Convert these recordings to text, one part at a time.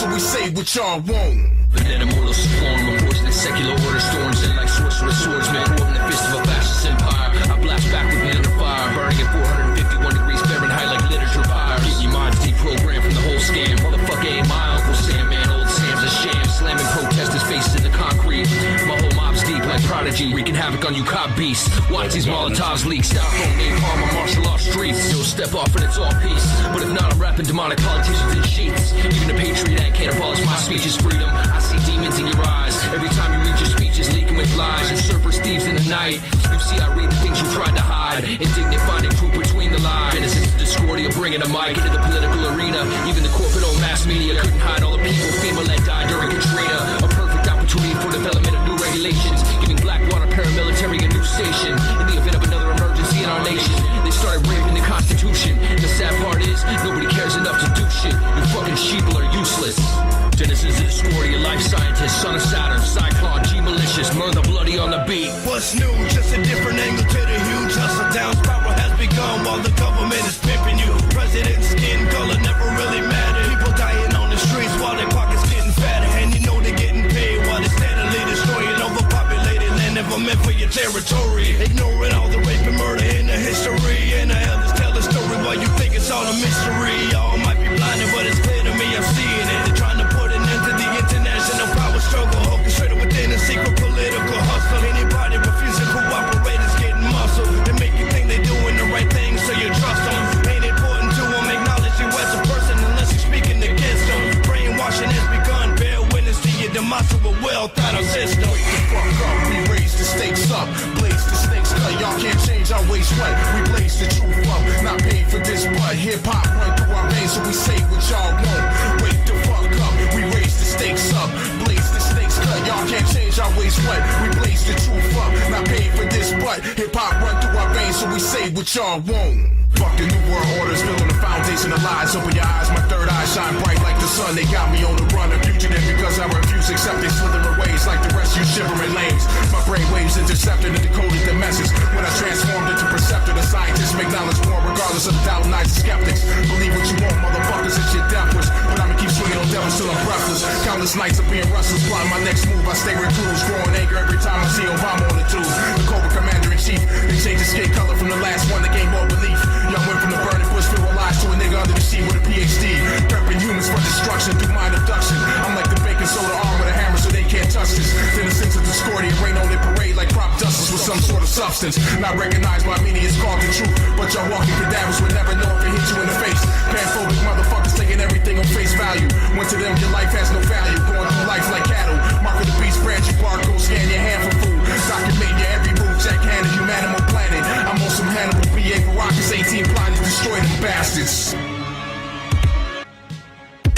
so we say what y'all want. But then immortal swarm of poisonous secular order storms in like sorcerer swordsmen, caught in the fist of a fascist empire. I blast back with men under fire, burning at 451 degrees Fahrenheit like literature fire. Get your minds deprogrammed from the whole scam. Motherfucker ain't my Uncle Sam, man. Old Sam's a sham, slamming protesters' faces in the concrete. My whole mob's deep like Prodigy, wreaking havoc on you cop beasts. Watch these Molotovs leak, Stockholm, napalm on martial law streets. You'll step off and it's all peace, but if not, I'm rapping demonic politicians in sheets. Even a patriot act can't abolish my speech is freedom. I see demons in your eyes every time you read your speeches leaking with lies. Usurpers, thieves in the night. You see I read the things you tried to hide. Indignant finding truth between the lines. Innocence of discordia, bringing a mic into the political arena. Even the corporate old mass media couldn't hide all the people FEMA let die during Katrina. A perfect opportunity for development of new regulations, giving Blackwater paramilitary a new station in the event of another emergency in our nation. They started raping the Constitution, and the sad part is nobody cares enough to do shit. You fucking sheeple are useless. Genesis of Discordia, life scientist, son of Saturn, Cyclone, G malicious, murder bloody on the beat. What's new? Just a different angle to the huge hustle. Down spiral has begun while the government is pimping you. President's skin color never really mattered. People dying on the streets while their pockets getting fatter, and you know they're getting paid while they're steadily destroying overpopulated land never meant for your territory. Ignoring all the rape and murder in the history, and the elders tell the story while you think it's all a mystery. Y'all might be blinded, but it's clear to me I'm seeing it. They're trying to put an end to the international power struggle, orchestrated within a secret political hustle. Anybody refusing to cooperate is getting muscled. They make you think they're doing the right thing, so you trust them. Ain't important to them, acknowledge you as a person unless you're speaking against them. Brainwashing has begun, bear witness to your demise of a well-thought-out system. Wake the fuck up, we raise the stakes up, blaze the snakes cut. Y'all can't change our ways, what? We blaze the truth up, not paid for this, but hip-hop run through our veins, so we say what y'all want. Wake the fuck up, we raise the stakes up, blaze the snakes cut. Y'all can't change our ways, what? We blaze the truth up, not paid for this, but hip-hop run through our veins, so we say what y'all want. Fuck the new world orders, built on the foundation of lies. Open your eyes, my third eye shine bright like the sun. They got me on the run, a fugitive because I refuse to accept they slithering ways like the rest you shivering lanes. My brain waves intercepted and decoded the message. When I transformed into perceptor, the scientists make knowledge more regardless of the doubting skeptics. Believe what you want, motherfuckers, it's your death wish. But I'ma keep swinging on devils till I'm breathless. Countless nights of being restless, plotting my next move. I stay recluse, growing anger every time I see Obama on the tube. The Cobra Commander-in-Chief, they changed the skin color from the last one that gained more belief. Y'all went from the burning bush filled with lies to a nigga under the sheet with a PhD, prepping humans for destruction through mind abduction. I'm like the baking soda arm with a hammer so they can't touch this. Innocence of discordia rain on their parade like crop dusters with some sort of substance. Not recognized by many, it's called the truth, but y'all walking cadavers would never know if it hit you in the face. Panphobic motherfuckers taking everything on face value. When to them your life has no value, going through life like cattle. Mark of the beast, brand you barcode, scan your hand for food. Document your every move, check hand of humanimal planet. I'm on some Hannibal B.A. Baracus 18 plotting to destroy them bastards.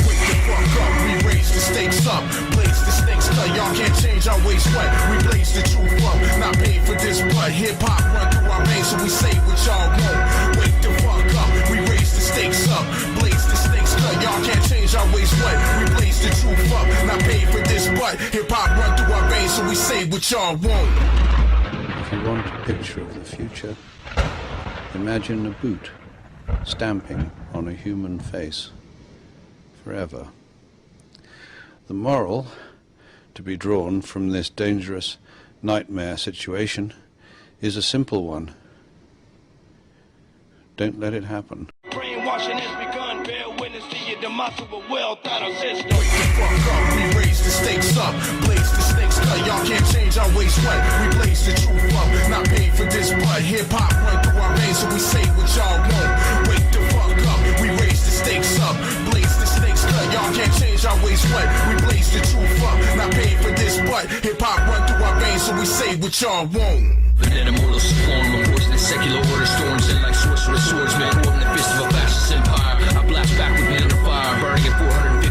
Wake the fuck up, we raise the stakes up, blaze the snakes cut. Y'all can't change our ways, what? We blaze the truth up, not paid for this, but hip-hop run through our veins, so we say what y'all want. Wake the fuck up, we raise the stakes up, blaze the snakes cut. Y'all can't change our ways, what? We blaze the truth up, not paid for this, but hip-hop run through our veins, so we say what y'all want. If you want a picture of the future, imagine a boot stamping on a human face forever. The moral to be drawn from this dangerous nightmare situation is a simple one. Don't let it happen. Brainwashing has begun, bear witness to your demise of a well-thought-out system. Wake the fuck up, we raise the stakes up, blaze the snakes cut. Y'all can't change our ways, what? We blaze the truth up, not paid for this, but hip-hop run through our veins, so we say what y'all want. Wake the fuck up, we raise the stakes up, blaze the snakes cut. Y'all can't change our ways, what? We blaze the truth up, not paid for this, but hip-hop run through our veins, so we say what y'all want. But then immortal swarm of poisonous secular order storms in like sorcerer swordsmen, caught in the fist of a fascist empire. I blast back with men under fire, burning at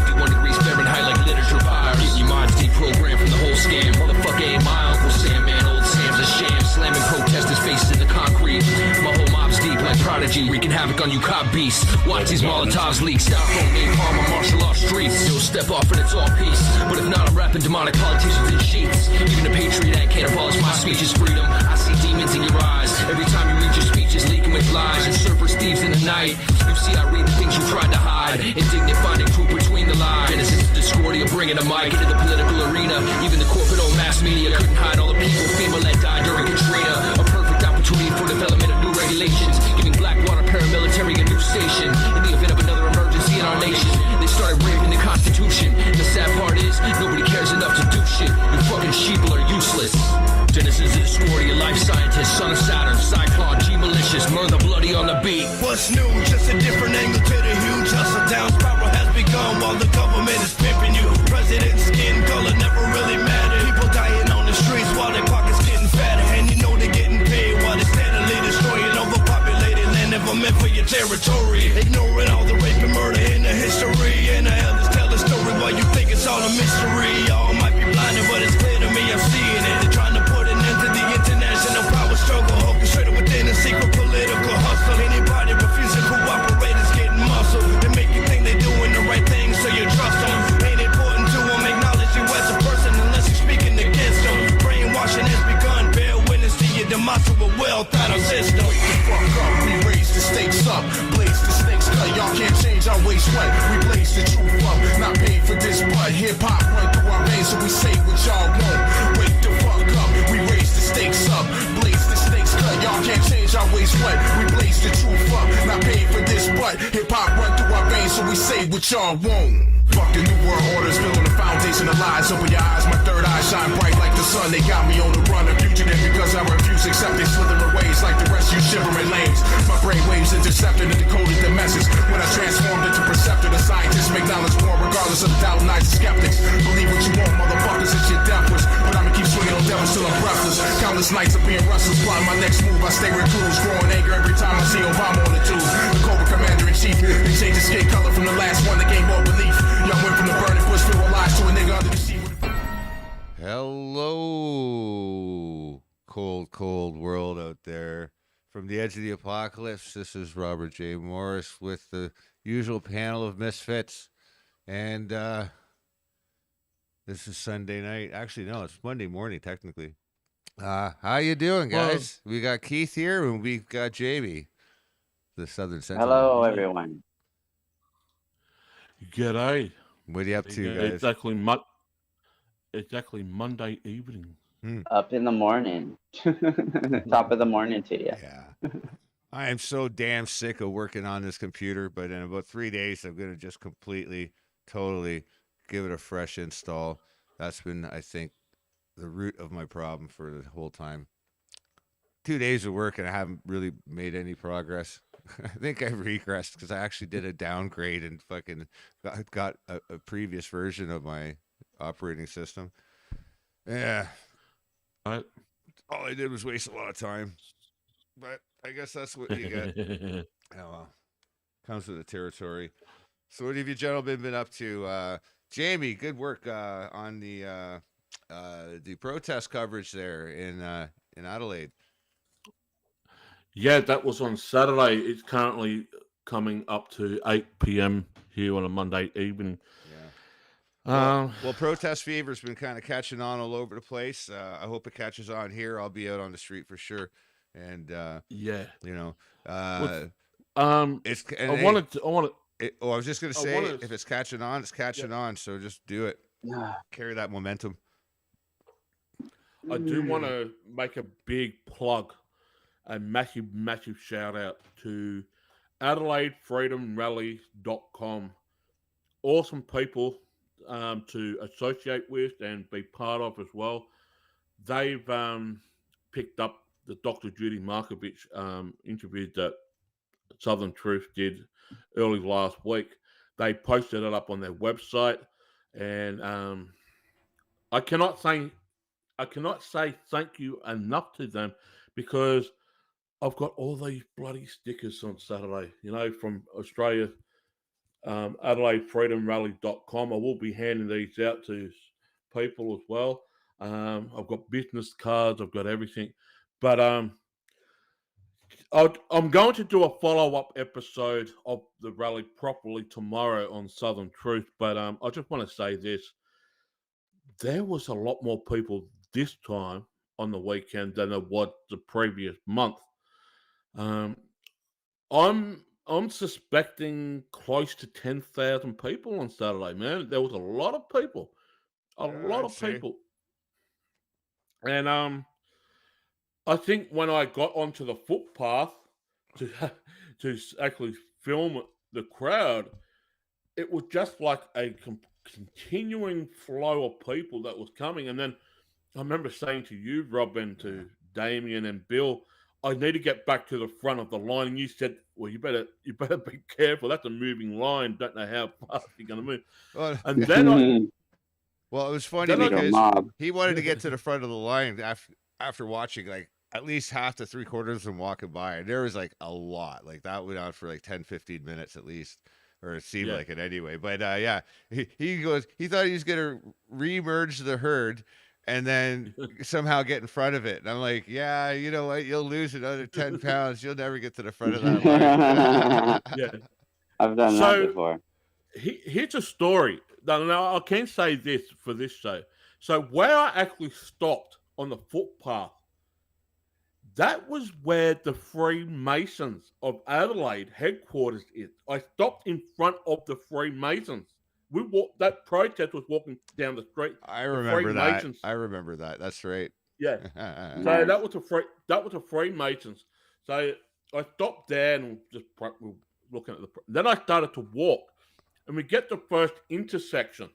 451 degrees Fahrenheit like literature fire. Get your minds deprogrammed from the whole scam. Motherfucker ain't my Uncle Sam, man. Old Sam's a sham, slamming protesters' faces in the concrete. My whole mob's deep like Prodigy, wreaking havoc on you cop beasts. Watch these Molotovs leak, Stockholm, napalm on martial law streets. You'll step off and it's all peace, but if not, I'm rapping demonic politicians in sheets. Even a patriot act can't abolish my speech is freedom. I see demons in your eyes every time you read your speeches leaking with lies. Usurpers, thieves in the night. You see I read the things you tried to hide. Indignant finding truth between the lines. Innocence of mic into the political arena. Even the corporate old mass media couldn't hide all the people FEMA let die during Katrina. A perfect opportunity for development of new regulations, giving Blackwater paramilitary a new station in the event of another emergency in our nation. They started raping the Constitution. And the sad part is, nobody cares enough to do shit. You fucking sheeple are useless. Genesis is Discordia, life scientist, son of Saturn, Cyclone, G malicious, murder bloody on the beat. What's new? Just a different angle to the huge hustle. Down spiral has begun while the government is pimping you. President's skin color never really mattered. People dying on the streets while their pockets getting fatter. And you know they're getting paid while they're steadily destroying overpopulated land never meant for your territory. Ignoring all the rape and murder in the history. And the elders tell the story while you think it's all a mystery. Y'all might be blinded, but it's clear to me I'm seeing it. They're trying to put an end to the international power struggle, orchestrated within a secret political hustle. Anybody refusing to cooperate is getting muscled. They make you think they're doing the right thing, so you trust them. Ain't important to them, acknowledge you as a person unless you're speaking against them. Brainwashing has begun, bear witness to your demise of a well-thought-out system. Wake the fuck up, we raise the stakes up, blaze the snakes cut. Y'all can't change our ways, what? We blaze the truth up, not paid for this, but hip-hop run through our veins, so we say what y'all want. Wake the fuck up, we raise the stakes up, blaze the snakes cut. Y'all can't change our ways, what? We blaze the truth up, not paid for this, but hip-hop run through our veins, so we say what y'all want. Fuck the new world orders, building the foundation of lies. Open your eyes, my third eye shine bright like the sun. They got me on the run, a fugitive because I refuse acceptance. Slithering ways like the rest, you shivering lanes. My brain waves intercepted and decoded the message. When I transformed into perceptor, the scientists make knowledge more regardless of the doubt and skeptics. Believe what you want, motherfuckers, it's your death wish. But I'ma keep swinging on devils till I'm breathless. Countless nights of being restless, plotting my next move. I stay recluse, growing anger every time I see Obama on the tube. The Cobra Commander-in-Chief, they changed the skin color from the last one that gained more belief. Y'all went from the burning bush filled with lies to a nigga under the sea. Hello, cold world out there. From the edge of the apocalypse, this is Robert J. Morris with the usual panel of misfits. And this is Sunday night. Actually, no, it's Monday morning, technically. How you doing, guys? We got Keith here, and we've got Jamie, the Southern Sentinel. Hello, everyone. G'day. What are you up to, guys? Exactly Monday evening. Up in the morning. Top of the morning to you. Yeah. I am so damn sick of working on this computer, but in about 3 days, I'm going to just completely, totally give it a fresh install. That's been, I think, the root of my problem for the whole time. 2 days of work and I haven't really made any progress. I think I've regressed because I actually did a downgrade and fucking got a previous version of my operating system. Yeah. All I did was waste a lot of time. But I guess that's what you get. Oh, well. Comes with the territory. So what have you gentlemen been up to? Jamie, good work on the protest coverage there in Adelaide. Yeah, that was on Saturday. It's currently coming up to 8 p.m. here on a Monday evening. Yeah. Well, protest fever's been kind of catching on all over the place. I hope it catches on here. I'll be out on the street for sure. And yeah, you know, I was just gonna say, if it's catching on, it's catching on. So just do it. Carry that momentum. I do want to make a big plug, a massive shout out to AdelaideFreedomRally.com. Awesome people to associate with and be part of as well. They've picked up the Dr. Judy Markovich interview that Southern Truth did early last week. They posted it up on their website, and I cannot say thank you enough to them because I've got all these bloody stickers on Saturday, from Australia, AdelaideFreedomRally.com. I will be handing these out to people as well. I've got business cards, I've got everything. But I'm going to do a follow-up episode of the rally properly tomorrow on Southern Truth. But I just want to say this. There was a lot more people this time on the weekend than there was the previous month. I'm suspecting close to 10,000 people on Saturday, man. There was a lot of people. A lot of say. people. And I think when I got onto the footpath to actually film the crowd, it was just like a continuing flow of people that was coming. And then I remember saying to you, Rob, and to Damien and Bill, I need to get back to the front of the line. And you said, well, you better be careful. That's a moving line. Don't know how fast you're going to move. Well, And then well, it was funny Then because he wanted to get to the front of the line after watching like at least half to 3/4 of them walking by. And there was like a lot. Like that went on for like 10, 15 minutes at least. Or it seemed like it anyway. But he goes, he thought he was going to re-merge the herd and then somehow get in front of it. And I'm like, yeah, you know what? You'll lose another 10 pounds. You'll never get to the front of that line. yeah, I've done that before. Here's a story. Now, I can say this for this show. So where I actually stopped on the footpath, that was where the Freemasons of Adelaide headquarters is. I stopped in front of the Freemasons. We walked. That protest was walking down the street. I remember that. I remember that. That's right. Yeah. So that was a Freemasons. So I stopped there and just looking at Then I started to walk, and we get the first intersection,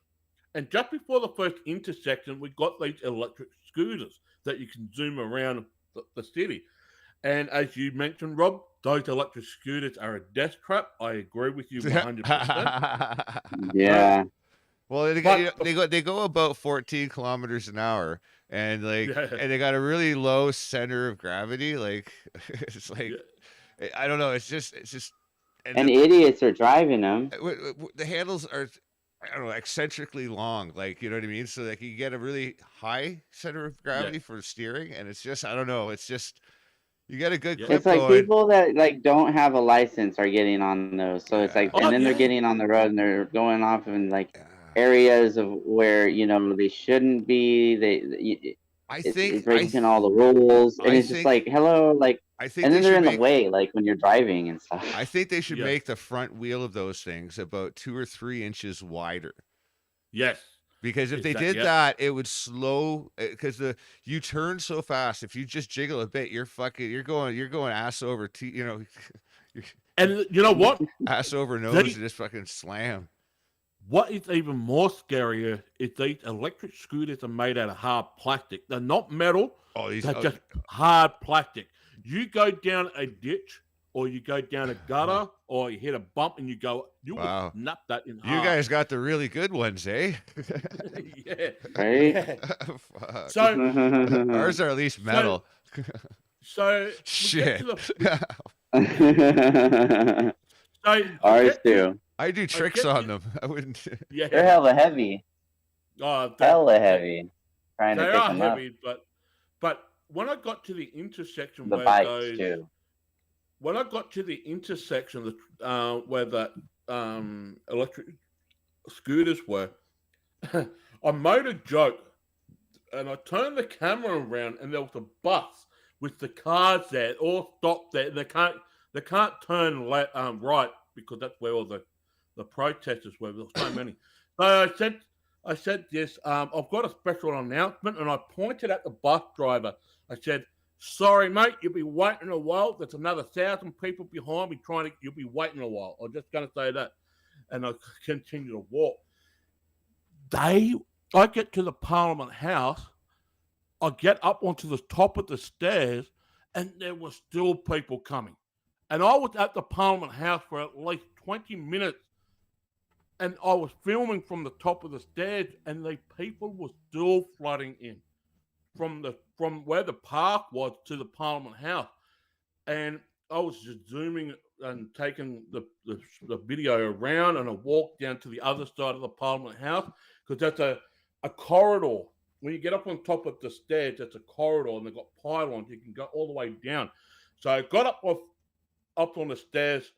and just before the first intersection, we got these electric scooters that you can zoom around the city. And as you mentioned, Rob, those electric scooters are a death trap. I agree with you 100%. Yeah. Well, they go about 14 kilometers an hour, and and they got a really low center of gravity. Like it's like I don't know. It's just and idiots are driving them. The handles are, I don't know, eccentrically long, like, you know what I mean? So like you get a really high center of gravity for steering, and it's just, I don't know, it's just, you get a good clip. It's like going. People that like don't have a license are getting on those. So it's like, and then they're getting on the road and they're going off in like areas of where, you know, they shouldn't be. It's breaking all the rules, and it's just like, hello, like, I think and then they're in the way, like when you're driving and stuff. I think they should make the front wheel of those things about 2 or 3 inches wider. Yes. Because if they did that, it would slow, because you turn so fast. If you just jiggle a bit, you're going ass over, you know. And you know what? Ass over nose and just fucking slam. What is even more scarier is these electric scooters are made out of hard plastic. They're not metal. They're just hard plastic. You go down a ditch, or you go down a gutter, or you hit a bump, and you will nut that in half. You guys got the really good ones, eh? Yeah. Right? Yeah. So ours are at least metal. So shit. Ours too. I do tricks on them. I wouldn't. Yeah. They're hella heavy. Hella heavy. Trying to pick them heavy, up. But when I got to the intersection when I got to the intersection where the electric scooters were, I made a joke, and I turned the camera around, and there was a bus with the cars there, all stopped there. They can't turn right because that's where all the protesters were. There was so many. So I said this. I've got a special announcement, and I pointed at the bus driver. I said, "Sorry, mate, you'll be waiting a while. There's another 1,000 people behind me you'll be waiting a while." I'm just going to say that, and I continue to walk. I get to the Parliament House. I get up onto the top of the stairs, and there were still people coming. And I was at the Parliament House for at least 20 minutes. And I was filming from the top of the stairs, and the people were still flooding in from where the park was to the Parliament House. And I was just zooming and taking the video around, and I walked down to the other side of the Parliament House, because that's a corridor. When you get up on top of the stairs, that's a corridor, and they've got pylons. You can go all the way down. So I got up on the stairs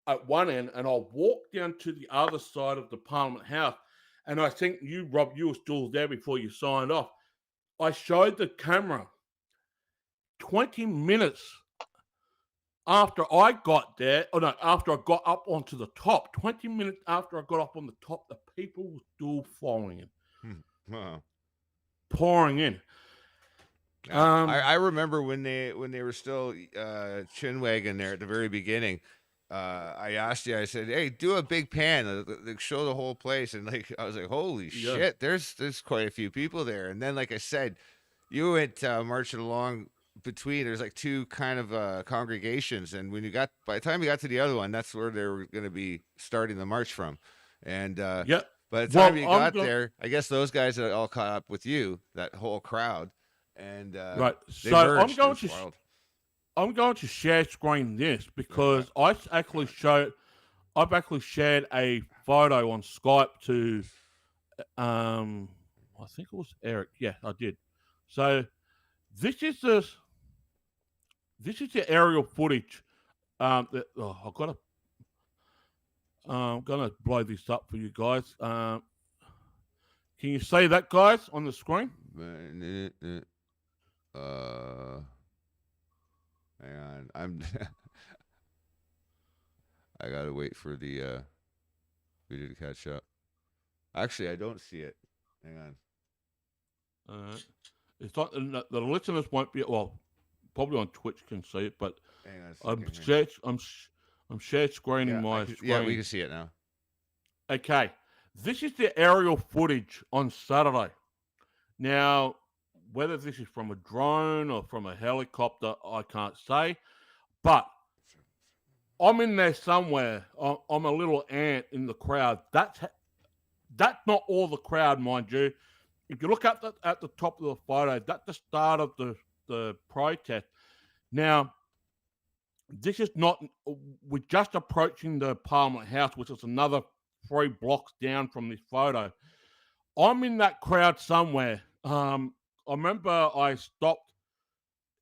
at one end, and I walked down to the other side of the Parliament House. And I think you, Rob, you were still there before you signed off. I showed the camera 20 minutes after I got there, after I got up onto the top, 20 minutes after I got up on the top, the people were still following him. Huh. pouring in. Yeah. I remember when they were still Chinwagon there at the very beginning. I asked you, I said, "Hey, do a big pan, like, show the whole place." And like, I was like, "Holy shit, there's quite a few people there." And then, like I said, you went marching along between. There's like two kind of congregations, and when you got, by the time you got to the other one, that's where they were going to be starting the march from. And by the time you got there, I guess those guys had all caught up with you, that whole crowd, and right. they So merged. I'm going to share screen this because I've actually shared a photo on Skype to I think it was Eric. Yeah, I did. So this is the aerial footage. I'm gonna blow this up for you guys. Can you see that, guys, on the screen? Hang on, I gotta wait for the video to catch up. Actually, I don't see it. Hang on. It's not the listeners won't be probably on Twitch can see it, but I'm share screening my screen. Yeah, we can see it now. Okay, this is the aerial footage on Saturday. Now, whether this is from a drone or from a helicopter, I can't say, but I'm in there somewhere. I'm a little ant in the crowd. That's not all the crowd, mind you. If you look at the top of the photo, that's the start of the protest. Now, this is not. We're just approaching the Parliament House, which is another 3 blocks down from this photo. I'm in that crowd somewhere. I remember I stopped.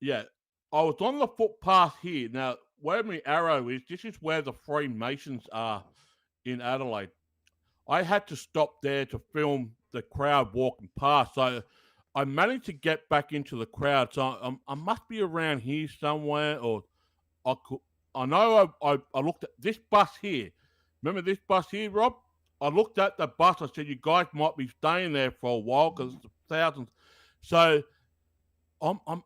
Yeah, I was on the footpath here. Now, where my arrow is, this is where the Freemasons are in Adelaide. I had to stop there to film the crowd walking past. So I managed to get back into the crowd. So I must be around here somewhere, or I know I looked at this bus here. Remember this bus here, Rob? I looked at the bus. I said, you guys might be staying there for a while because it's thousands. So I'm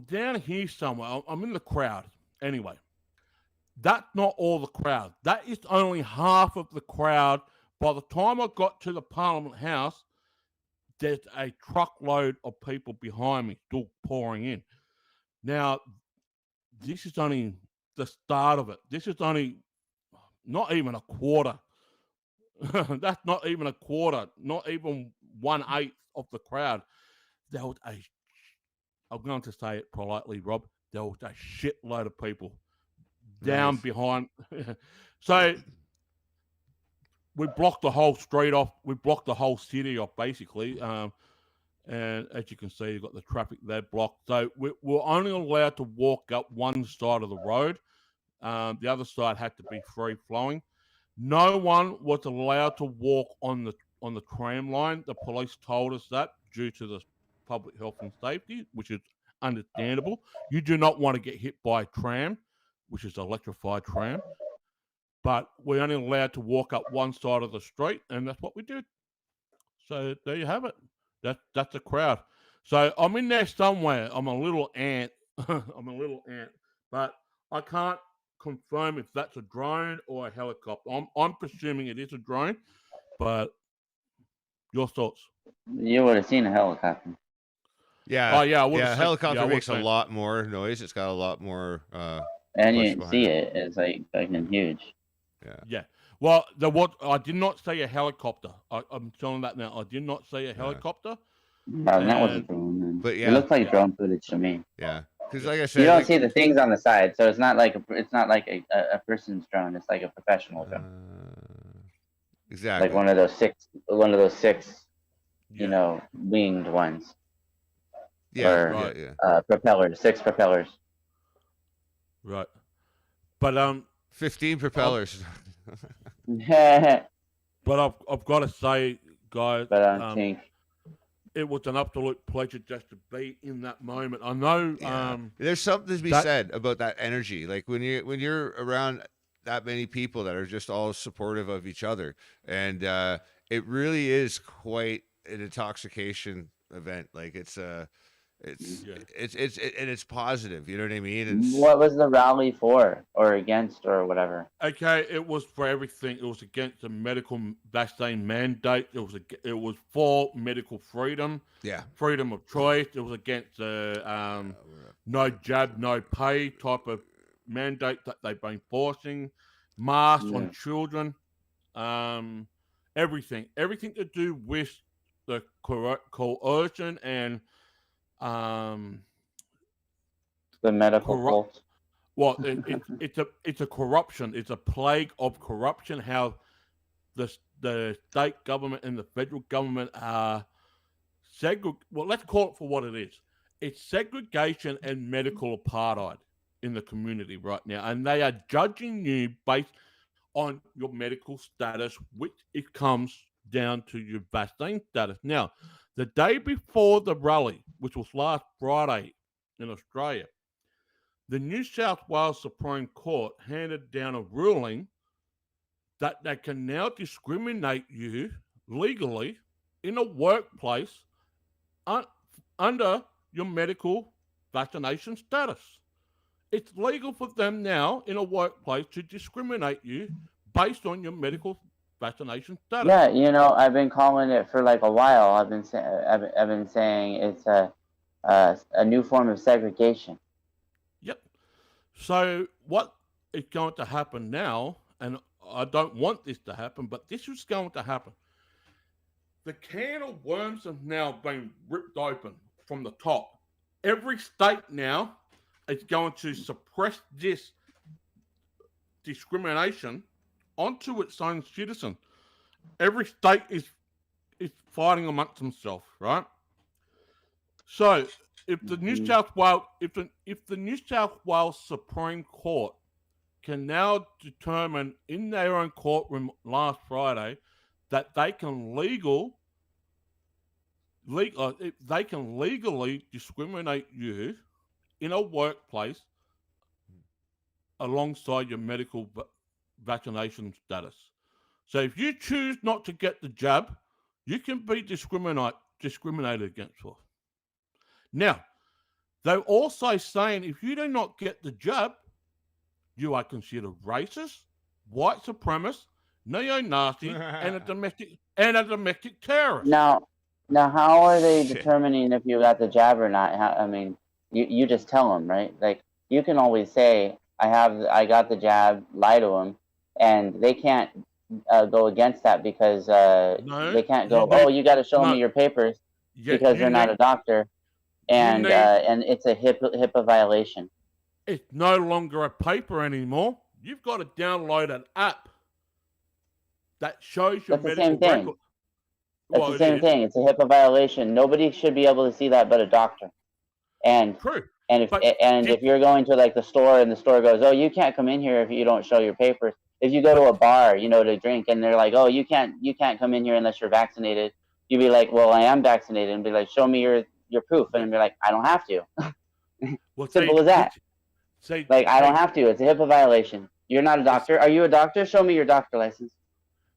down here somewhere. I'm in the crowd. Anyway, that's not all the crowd. That is only half of the crowd. By the time I got to the Parliament House, there's a truckload of people behind me still pouring in. Now, this is only the start of it. This is only not even a quarter. That's not even a quarter. Not even 1/8 of the crowd. There was I'm going to say it politely, Rob. There was a shitload of people down behind. So we blocked the whole street off. We blocked the whole city off, basically. And as you can see, you've got the traffic there blocked. So we're only allowed to walk up one side of the road. The other side had to be free flowing. No one was allowed to walk on the tram line. The police told us that due to the public health and safety, which is understandable. You do not want to get hit by a tram, which is an electrified tram. But we're only allowed to walk up one side of the street, and that's what we did. So there you have it. That's the crowd. So I'm in there somewhere. I'm a little ant. But I can't confirm if that's a drone or a helicopter. I'm presuming it is a drone, but your thoughts? You would have seen a helicopter. Yeah. Oh yeah. A helicopter makes a lot more noise. It's got a lot more. And you can see it. It's like fucking huge. Yeah. Well, I did not see a helicopter. I'm telling that now. I did not see a helicopter. No, that wasn't drone. Then. But yeah, it looked like drone footage to me. Yeah, because like I said, you don't see the things on the side, so it's not like a person's drone. It's like a professional drone. Exactly. Like one of those six, winged ones. Yeah, or, propellers, 6 propellers. Right. But 15 propellers. But I've got to say, guys, it was an absolute pleasure just to be in that moment. I know there's something to be said about that energy. Like when you're around that many people that are just all supportive of each other, and it really is quite an intoxication event. Like it's and it's positive. You know what I mean? What was the rally for, or against, or whatever? Okay, it was for everything. It was against the medical vaccine mandate. It was for medical freedom. Yeah. Freedom of choice. It was against the no jab, no pay type of mandate that they've been forcing. Masks on children. Everything to do with the coercion and The medical cult. Well, it's a corruption. It's a plague of corruption. How the state government and the federal government are well, let's call it for what it is. It's segregation and medical apartheid in the community right now, and they are judging you based on your medical status, which it comes down to your vaccine status. Now, the day before the rally, which was last Friday in Australia, the New South Wales Supreme Court handed down a ruling that they can now discriminate you legally in a workplace under your medical vaccination status. It's legal for them now in a workplace to discriminate you based on your medical vaccination status. Yeah, you know, I've been calling it for like a while. I've been saying it's a new form of segregation. Yep. So what is going to happen now, and I don't want this to happen, but this is going to happen. The can of worms have now been ripped open from the top. Every state now is going to suppress this discrimination onto its own citizen. Every state is fighting amongst themselves, right? So if the New South Wales if the New South Wales Supreme Court can now determine in their own courtroom last Friday that they can legally discriminate you in a workplace alongside your medical vaccination status. So if you choose not to get the jab, you can be discriminated against for. Now, they're also saying if you do not get the jab, you are considered racist, white supremacist, neo-Nazi, and a domestic terrorist. Now, how are they determining if you got the jab or not? I mean, you just tell them, right? Like, you can always say, I got the jab, lie to them, and they can't go against that because they can't go, you got to show me your papers because you're not a doctor, and it's a HIPAA violation. It's no longer a paper anymore. You've got to download an app that shows your medical record. That's the same thing. It's a HIPAA violation. Nobody should be able to see that but a doctor. And true. And if you're going to like the store and the store goes, oh, you can't come in here if you don't show your papers. If you go to a bar, to drink, and they're like, oh, you can't come in here unless you're vaccinated. You'd be like, well, I am vaccinated, and be like, show me your proof, and be like, I don't have to. Simple as that. I don't have to. It's a HIPAA violation. You're not a doctor. Are you a doctor? Show me your doctor license.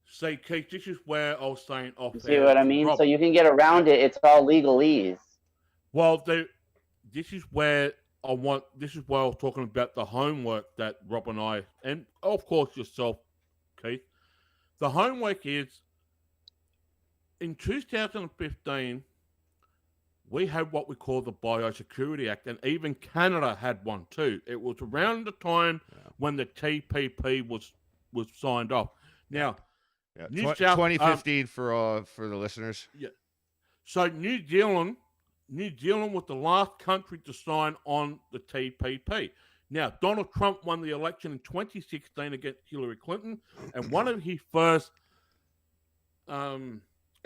Say, Keith, this is where I was saying off. See what I mean? So you can get around it. It's all legalese. Well, this is where I was talking about the homework that Rob and I, and of course yourself, Keith. The homework is, in 2015, we had what we call the Biosecurity Act, and even Canada had one too. It was around the time when the TPP was signed off. Now, 2015 for the listeners. Yeah. So New Zealand was the last country to sign on the TPP. Now, Donald Trump won the election in 2016 against Hillary Clinton, and one of his first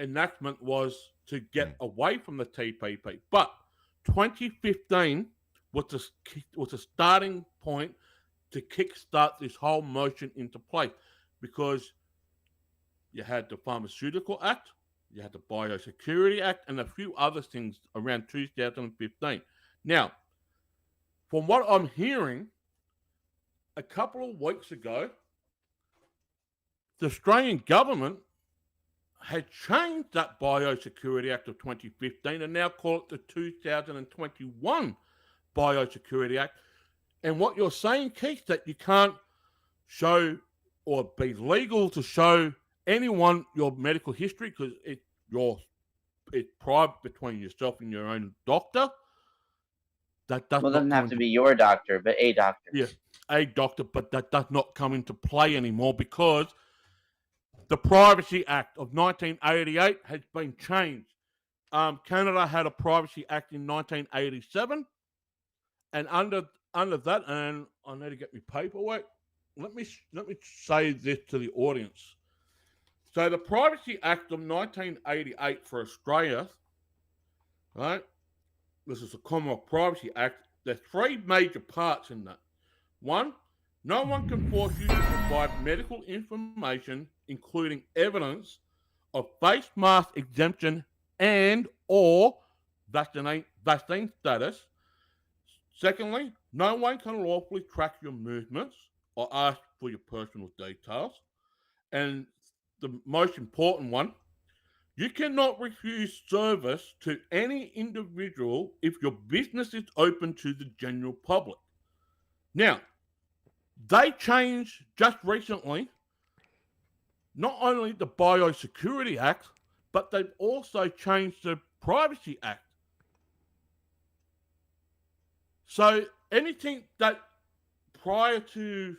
enactment was to get away from the TPP. But 2015 was a starting point to kickstart this whole motion into place, because you had the Pharmaceutical Act, you had the Biosecurity Act, and a few other things around 2015. Now, from what I'm hearing, a couple of weeks ago, the Australian government had changed that Biosecurity Act of 2015 and now call it the 2021 Biosecurity Act. And what you're saying, Keith, that you can't show or be legal to show anyone your medical history because it's private between yourself and your own doctor. That does Well, it not doesn't come have to into, be your doctor, but a doctor. yeah, a doctor, but that does not come into play anymore because the Privacy Act of 1988 has been changed. Canada had a Privacy Act in 1987, and under that, and I need to get my paperwork. Let me say this to the audience. So the Privacy Act of 1988 for Australia, right? This is the Commonwealth Privacy Act. There's three major parts in that. One, no one can force you to provide medical information, including evidence of face mask exemption and or vaccine status. Secondly, no one can lawfully track your movements or ask for your personal details. And the most important one, you cannot refuse service to any individual if your business is open to the general public. Now, they changed just recently not only the Biosecurity Act, but they've also changed the Privacy Act. So anything that prior to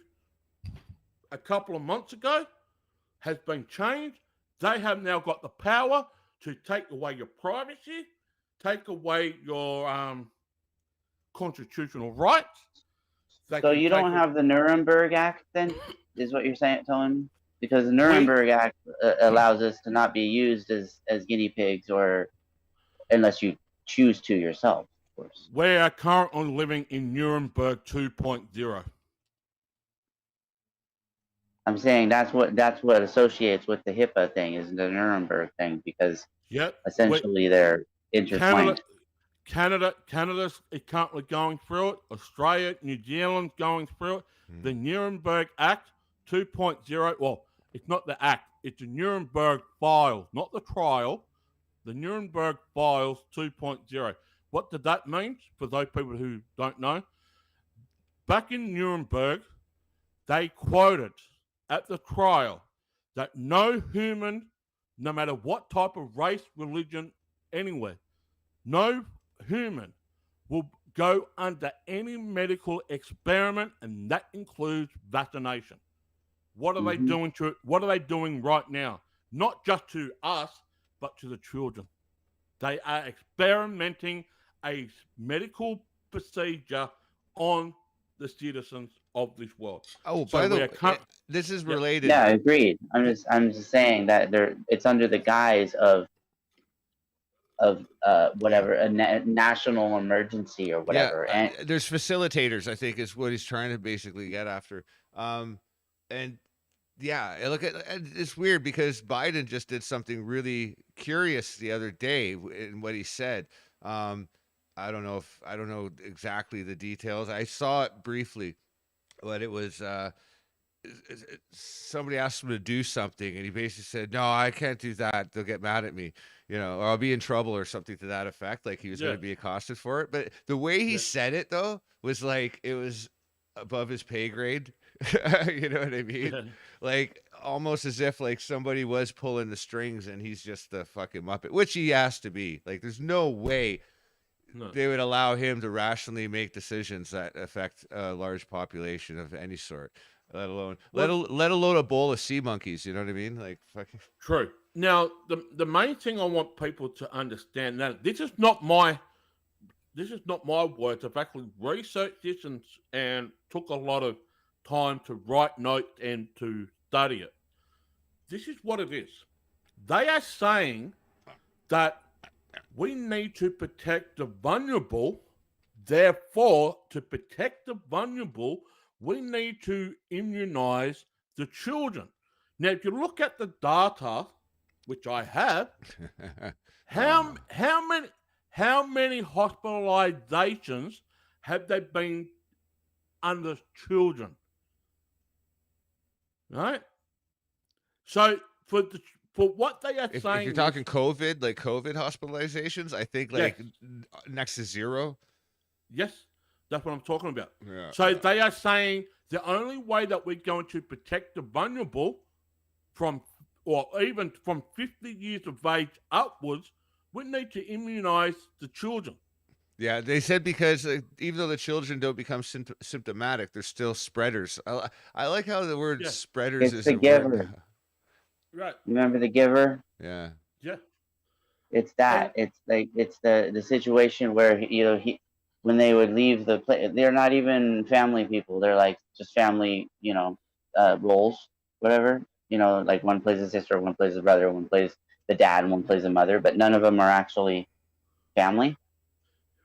a couple of months ago has been changed. They have now got the power to take away your privacy, take away your constitutional rights. So you don't have the Nuremberg Act then, is what you're telling me? Because the Nuremberg Act allows us to not be used as guinea pigs, or unless you choose to yourself, of course. We are currently living in Nuremberg 2.0. I'm saying that's what associates with the HIPAA thing is the Nuremberg thing, because essentially they're intertwined. Canada's currently going through it. Australia, New Zealand's going through it. The Nuremberg Act 2.0. Well, it's not the act. It's the Nuremberg files, not the trial. The Nuremberg files 2.0. What did that mean for those people who don't know? Back in Nuremberg, they quoted at the trial that no human, no matter what type of race, religion, anywhere, no human will go under any medical experiment, and that includes vaccination. What are they doing to it? What are they doing right now? Not just to us, but to the children. They are experimenting a medical procedure on the citizens of this world. Oh, so by the way, this is related. Yeah, agreed. I'm just saying that it's under the guise of whatever, a national emergency or whatever. Yeah, and there's facilitators, I think, is what he's trying to basically get after. And yeah, look at it's weird because Biden just did something really curious the other day in what he said. I don't know exactly the details. I saw it briefly, but it was somebody asked him to do something, and he basically said, "No, I can't do that. They'll get mad at me, or I'll be in trouble," or something to that effect. Like he was going to be accosted for it. But the way he said it, though, was like it was above his pay grade. You know what I mean? Yeah. Like almost as if like somebody was pulling the strings, and he's just the fucking Muppet, which he has to be. Like, there's no way. No. They would allow him to rationally make decisions that affect a large population of any sort, let alone a bowl of sea monkeys. You know what I mean? Like fucking true. Now, the main thing I want people to understand that this is not my words. I've actually researched this and took a lot of time to write notes and to study it. This is what it is. They are saying that we need to protect the vulnerable. Therefore, to protect the vulnerable, we need to immunize the children. Now, if you look at the data, which I have, how many hospitalizations have there been under children? Right? So for what they are If saying, you're talking COVID, like COVID hospitalizations, I think like next to zero. yes, that's what I'm talking about. Yeah. So they are saying the only way that we're going to protect the vulnerable from, or even from 50 years of age upwards, we need to immunize the children. Yeah, they said because even though the children don't become symptomatic, they're still spreaders. I like how the word spreaders It's is the a giver. word. Right. Remember the giver? Yeah. Yeah. It's that. It's like it's the situation where when they would leave the place, they're not even family people. They're like just family, roles, whatever. Like one plays a sister, one plays a brother, one plays the dad, and one plays a mother, but none of them are actually family.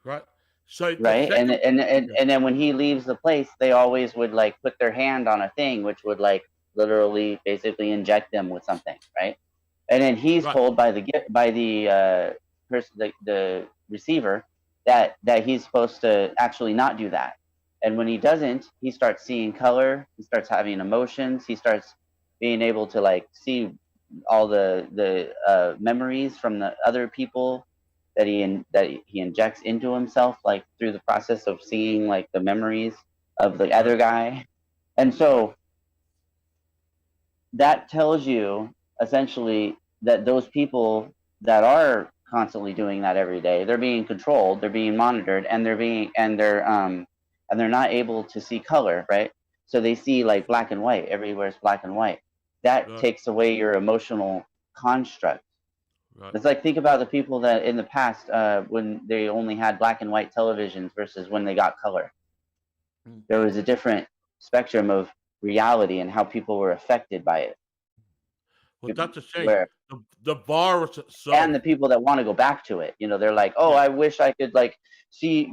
Right. So right, and then when he leaves the place, they always would like put their hand on a thing, which would like literally basically inject them with something, right? And then he's told by the person, the receiver, that he's supposed to actually not do that. And when he doesn't, he starts seeing color. He starts having emotions. He starts being able to like see all the memories from the other people that he injects into himself, like through the process of seeing like the memories of the other guy. And so that tells you essentially that those people that are constantly doing that every day, they're being controlled, they're being monitored, and they're not able to see color, right? So they see like black and white. Everywhere is black and white. That takes away your emotional construct. Right. It's like, think about the people that in the past, when they only had black and white televisions versus when they got color. There was a different spectrum of reality and how people were affected by it. Well, that's a shame. The virus itself, and the people that want to go back to it, they're like, oh, I wish I could like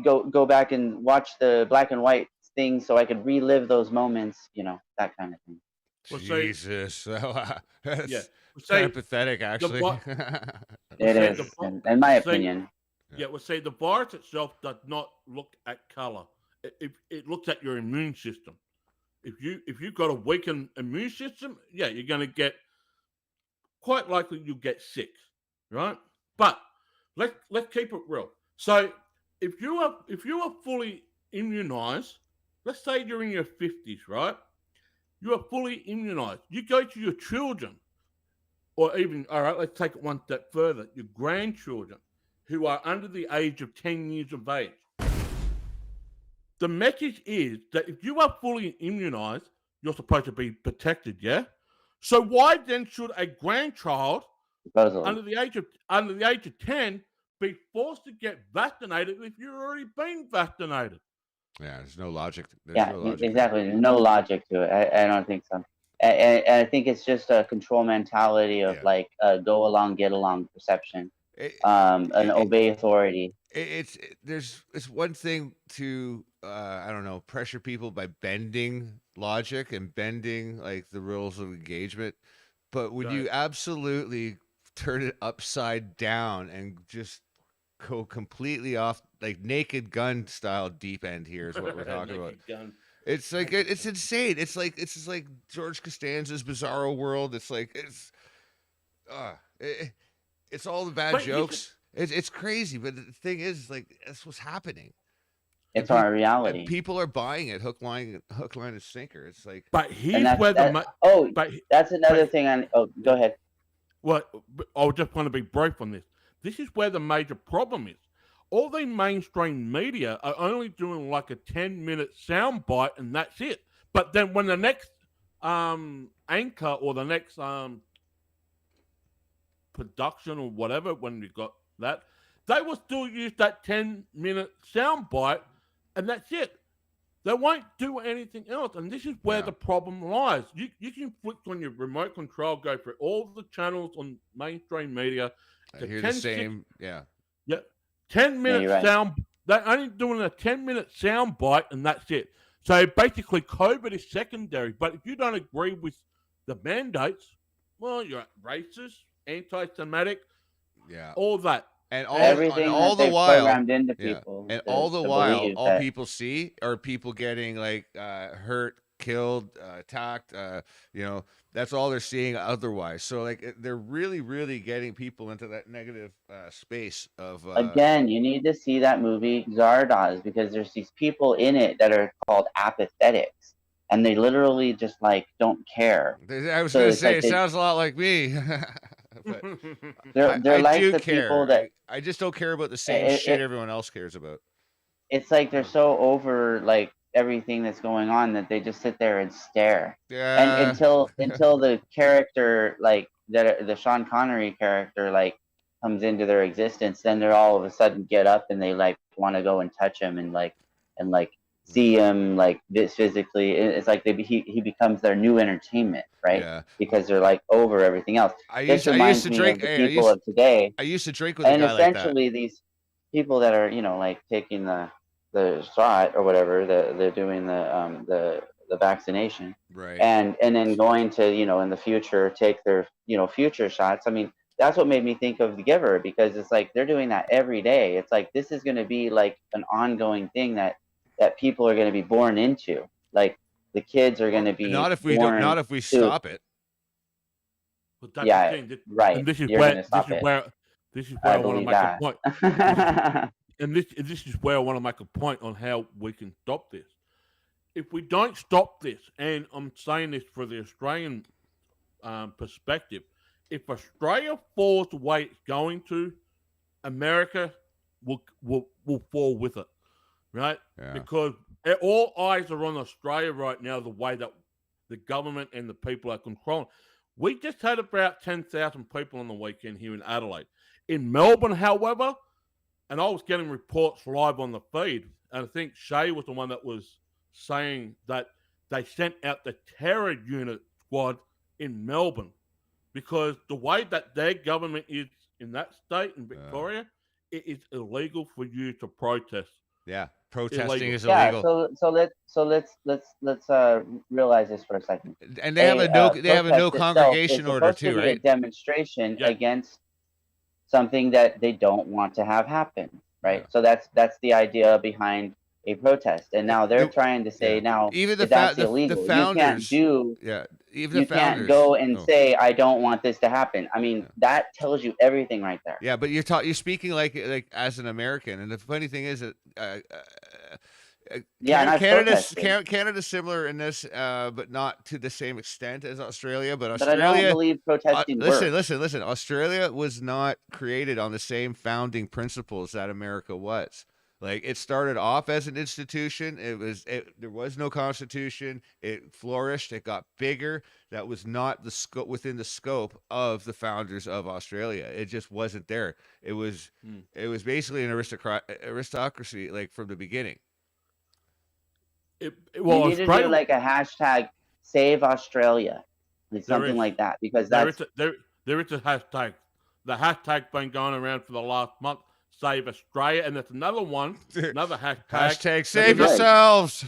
go back and watch the black and white thing so I could relive those moments, that kind of thing. Jesus, that's kind of pathetic, actually. It is, in my opinion. Yeah, we'll say the virus itself does not look at color. It looks at your immune system. If you've got a weakened immune system, you're going to get, quite likely you'll get sick, right? But let's keep it real. So if you are fully immunized, let's say you're in your 50s, right? You are fully immunized. You go to your children, or even, all right, let's take it one step further, your grandchildren who are under the age of 10 years of age. The message is that if you are fully immunized, you're supposed to be protected, yeah? So why then should a grandchild under the age of 10 be forced to get vaccinated if you've already been vaccinated? Yeah, there's no logic. Exactly. There's no logic to it. I don't think so. And I think it's just a control mentality of like go along, get along perception, obey authority. It's one thing to I don't know, pressure people by bending logic and bending like the rules of engagement, but when you absolutely turn it upside down and just go completely off, like Naked Gun style deep end here is what we're talking about. It's like it's insane. It's just like George Costanza's Bizarro World. It's like it's all the bad jokes. It's crazy, but the thing is, like, that's what's happening. It's our reality. People are buying it, hook, line, and sinker. It's like, but that's another thing. Go ahead. Well, I just want to be brief on this. This is where the major problem is. All the mainstream media are only doing like a 10-minute soundbite, and that's it. But then when the next anchor or the next production or whatever, when we got that, they will still use that 10-minute soundbite, and that's it. They won't do anything else, and this is where the problem lies. You can flick on your remote control, go for all the channels on mainstream media. I hear the same, 10-minute sound. They're only doing a 10-minute sound bite, and that's it. So basically, COVID is secondary. But if you don't agree with the mandates, well, you're racist, anti-Semitic, all that. And everything all that the while, programmed into people, and all the while, all people see are people getting like hurt, killed, attacked. That's all they're seeing otherwise. So like they're really, really getting people into that negative space of. Again, you need to see that movie Zardoz, because there's these people in it that are called apathetics, and they literally just like don't care. I was going to say, it sounds a lot like me. But they're I like do the care. people that I just don't care about the same shit everyone else cares about. It's like they're so over like everything that's going on that they just sit there and stare. Yeah. And until the character like the Sean Connery character like comes into their existence, then they're all of a sudden get up and they like want to go and touch him and see him like this physically. It's like he becomes their new entertainment, right? Yeah. Because they're like over everything else. I used to drink. People of today. I used to drink with a guy like that. And essentially these people that are like taking the shot or whatever, they're doing the vaccination, right? And then going to in the future take their future shots. I mean, that's what made me think of The Giver, because it's like they're doing that every day. It's like this is going to be like an ongoing thing that people are going to be born into. Like the kids are going to be not if we stop it. But yeah, right. And this is where I want to make a point. And this is where I want to make a point on how we can stop this. If we don't stop this, and I'm saying this for the Australian perspective, if Australia falls the way it's going to, America will fall with it, right? Yeah. Because all eyes are on Australia right now, the way that the government and the people are controlling. We just had about 10,000 people on the weekend here in Adelaide. In Melbourne, however, and I was getting reports live on the feed, and I think Shay was the one that was saying that they sent out the terror unit squad in Melbourne, because the way that their government is in that state, in Victoria, it is illegal for you to protest. Yeah, protesting is illegal. Yeah, so let's realize this for a second. And they have a no congregation order too, right? A demonstration against something that they don't want to have happen, right? So that's the idea behind a protest, and now they're trying to say now even that's illegal. The founders, you can't go and say I don't want this to happen. I mean, that tells you everything right there. Yeah, but you're speaking like as an American, and the funny thing is that Canada's similar in this, but not to the same extent as Australia. But Australia, I don't believe protesting works. Listen. Australia was not created on the same founding principles that America was. Like, it started off as an institution. There was no constitution. It flourished. It got bigger. That was not the scope within the scope of the founders of Australia. It just wasn't there. It was basically an aristocracy, like, from the beginning. You need to do like a hashtag Save Australia, something like that, because there is a hashtag. The hashtag's been going around for the last month. Save Australia, and there's another one, another hashtag. Hashtag Save Yourselves.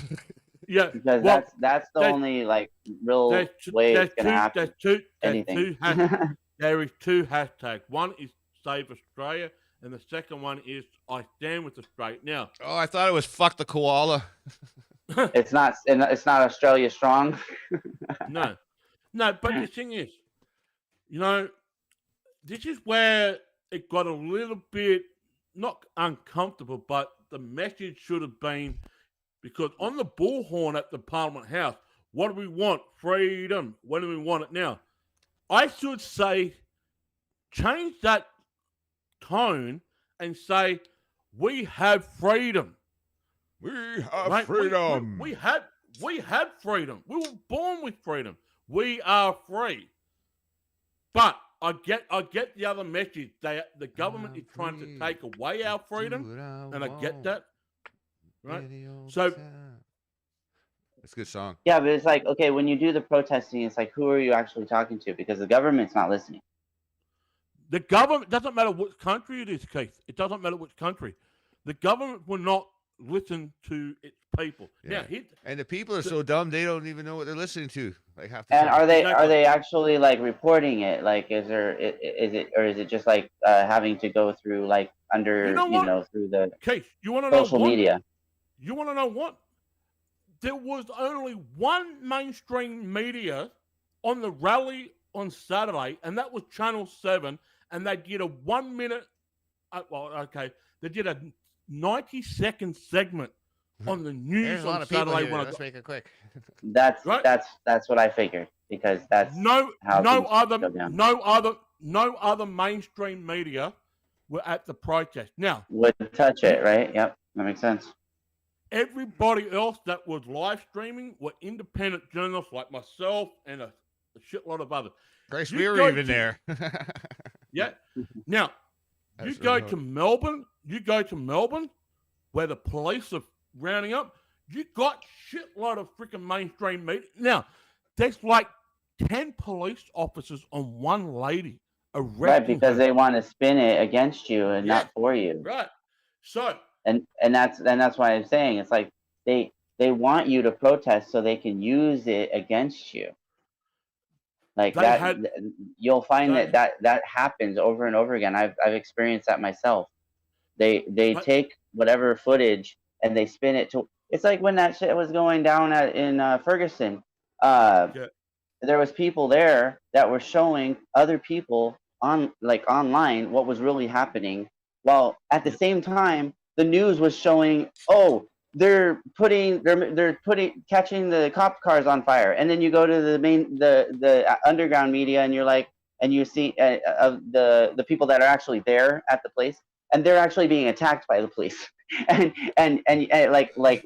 Yeah, because that's the only like real way it's gonna happen. There is two hashtags. One is Save Australia, and the second one is I Stand with Australia. Now, I thought it was Fuck the Koala. It's not Australia Strong. No, but the thing is, this is where it got a little bit not uncomfortable, but the message should have been, because on the bullhorn at the Parliament House, what do we want? Freedom. When do we want it now? I should say, change that tone and say, we have freedom. We have freedom. We have freedom. We were born with freedom. We are free. But I get the other message. The government is trying to take away our freedom, and I get that. Right? So it's a good song. Yeah, but it's like, okay, when you do the protesting, it's like, who are you actually talking to? Because the government's not listening. The government doesn't matter which country it is, Keith. It doesn't matter which country. The government will not listen to its people. Yeah. Now, and the people are so dumb they don't even know what they're listening to. Like half the time. Are they actually like reporting it? Like, is it just like having to go through like under through the Case? You want to social know media? You want to know what? there was only one mainstream media on the rally on Saturday, and that was Channel 7, and they did a 1 minute, they did a 90-second segment on the news There's a on lot of people Saturday. here. Let's make it quick. That's Right. that's what I figured, because that's no how things go down. other mainstream media were at the protest. Now, Would touch it, right? Yep, that makes sense. everybody else that was live streaming were independent journalists like myself and a shitload of others. Grace, You we were go even to- there. Yeah. Now, you That's go remote. to Melbourne. You go to Melbourne, where the police are rounding up. You got shitload of freaking mainstream media. Now, there's like 10 police officers on one lady arresting Right, because her. they want to spin it against you and Yeah. not for you. Right. So, And that's why I'm saying it's like they want you to protest so they can use it against you. Like They that, had- you'll find they- that happens over and over again. I've experienced that myself. They But- take whatever footage and they spin it to. It's like when that shit was going down in Ferguson. Yeah. There was people there that were showing other people online what was really happening, while at the same time the news was showing, oh, they're catching the cop cars on fire, and then you go to the underground media and you're like, and you see the people that are actually there at the place, and they're actually being attacked by the police, and like with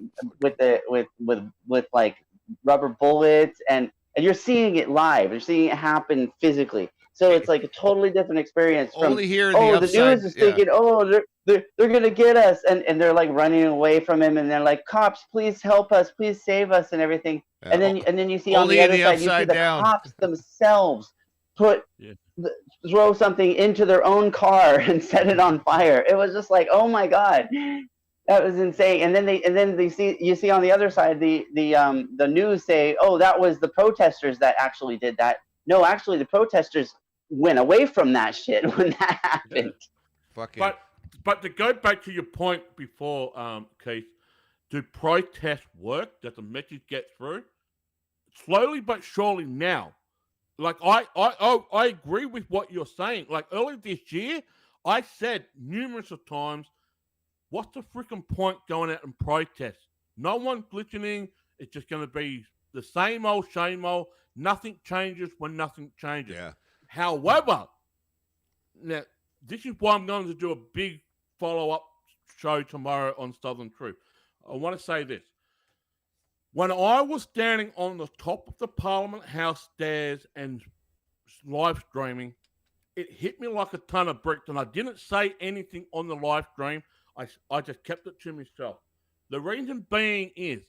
like rubber bullets, and you're seeing it live, you're seeing it happen physically. So it's like a totally different experience from, Only here the upside, news is thinking, oh, they're gonna get us, and they're like running away from him, and they're like, cops, please help us, please save us, and everything. Yeah. And then you see on Only the in other the side, you see upside the down. cops themselves Yeah. throw something into their own car and set it on fire. It was just like, oh my god, that was insane. And then you see on the other side the news say, oh, that was the protesters that actually did that. No, actually the protesters went away from that shit when that happened. Fucking. But to go back to your point before, Keith, do protests work? Does the message get through? Slowly but surely now. Like I agree with what you're saying. Like earlier this year, I said numerous of times, what's the freaking point going out and protest? No one's listening. It's just going to be the same old. Nothing changes when nothing changes. Yeah. However, now this is why I'm going to do a big follow-up show tomorrow on Southern Truth. I want to say this. When I was standing on the top of the Parliament House stairs and live streaming, it hit me like a ton of bricks, and I didn't say anything on the live stream. I just kept it to myself. The reason being is,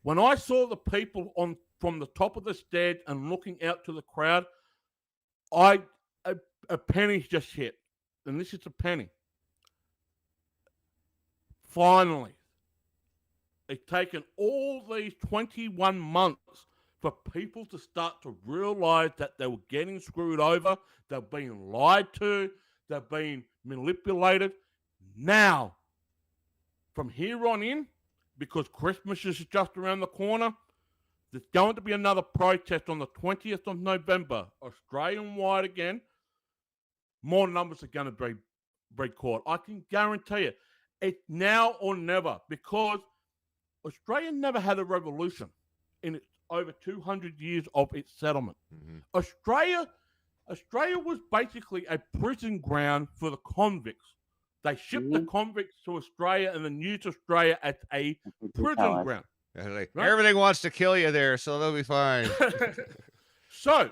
when I saw the people from the top of the stairs and looking out to the crowd, a penny's just hit, and this is a penny. Finally, it's taken all these 21 months for people to start to realize that they were getting screwed over, they're being lied to, they're being manipulated. Now, from here on in, because Christmas is just around the corner, there's going to be another protest on the 20th of November, Australian-wide again. More numbers are going to be caught. I can guarantee it. It's now or never, because Australia never had a revolution in its over 200 years of its settlement. Mhm. Australia was basically a prison ground for the convicts. They shipped the convicts to Australia and then used Australia as a prison ground. Yeah, like, Right. everything wants to kill you there, so they'll be fine. So,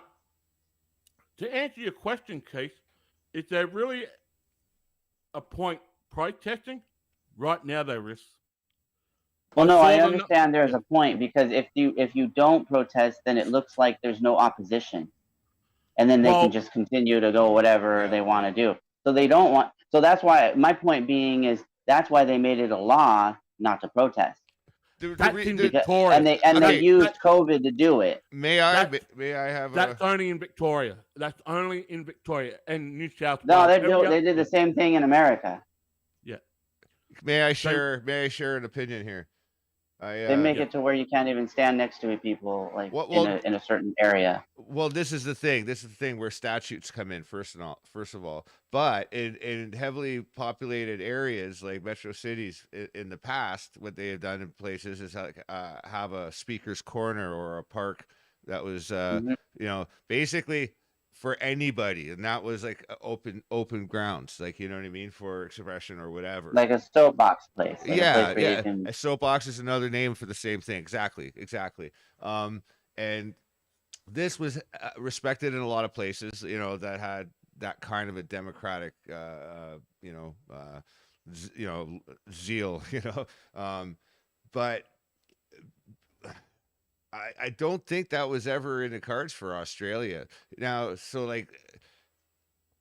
to answer your question, Keith, is there really a point protesting? Right now there is. Well, no, saw I the understand there's a point, because if you don't protest, then it looks like there's no opposition, and then they Well- can just continue to go whatever they want to do. So they don't want. So that's why my point being is that's why they made it a law not to protest, That's in Because- Victoria. and they Okay, used COVID to do it. May I That's- have That's a... only in Victoria. That's only in Victoria and New South Wales. No, Every they other- did the same thing in America. May I share an opinion here? They make it to where you can't even stand next to people, like in a certain area. Well, this is the thing. This is the thing where statutes come in first of all. But in heavily populated areas like metro cities, in the past, what they have done in places is have a speaker's corner or a park that was, basically for anybody, and that was like open grounds, like, you know what I mean, for expression or whatever, like a soapbox place. Like a soapbox is another name for the same thing. Exactly. And this was respected in a lot of places, that had that kind of a democratic zeal, but I don't think that was ever in the cards for Australia. Now, so like,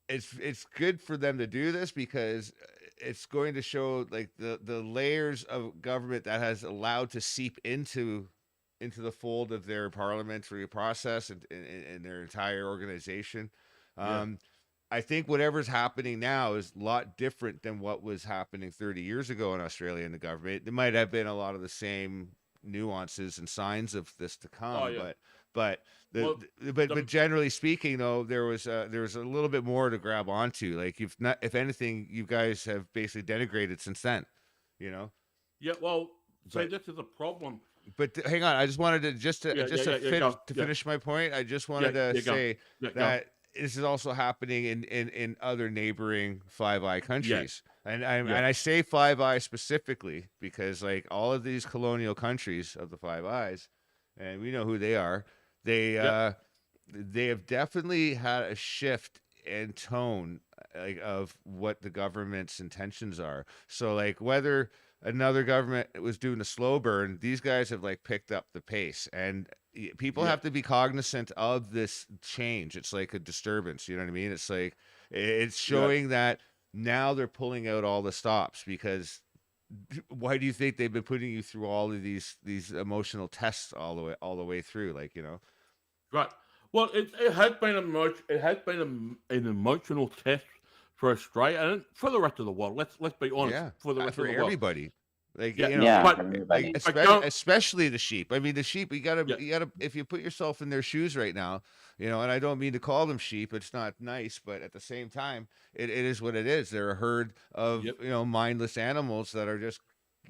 it's good for them to do this because it's going to show like the layers of government that has allowed to seep into the fold of their parliamentary process and their entire organization. I think whatever's happening now is a lot different than what was happening 30 years ago in Australia in the government. There might have been a lot of the same nuances and signs of this to come, but generally speaking, though, there was a little bit more to grab onto. Like, if anything, you guys have basically denigrated since then, Yeah, well, this is a problem. But hang on, I just wanted to finish my point. I just wanted to say that this is also happening in other neighboring Five Eye countries. And I say Five Eyes specifically because, like, all of these colonial countries of the Five Eyes, and we know who they are, they have definitely had a shift in tone, like, of what the government's intentions are. So, like, whether another government was doing a slow burn, these guys have, like, picked up the pace, and people have to be cognizant of this change. It's like a disturbance, you know what I mean? It's like, it's showing that now they're pulling out all the stops, because why do you think they've been putting you through all of these emotional tests all the way through, like, Right. Well, it has been an emotional test for Australia and for the rest of the world. Let's be honest. For the rest of the world, everybody. Like, especially the sheep. I mean, the sheep, you gotta, if you put yourself in their shoes right now, and I don't mean to call them sheep, it's not nice, but at the same time, it is what it is. They're a herd of, mindless animals that are just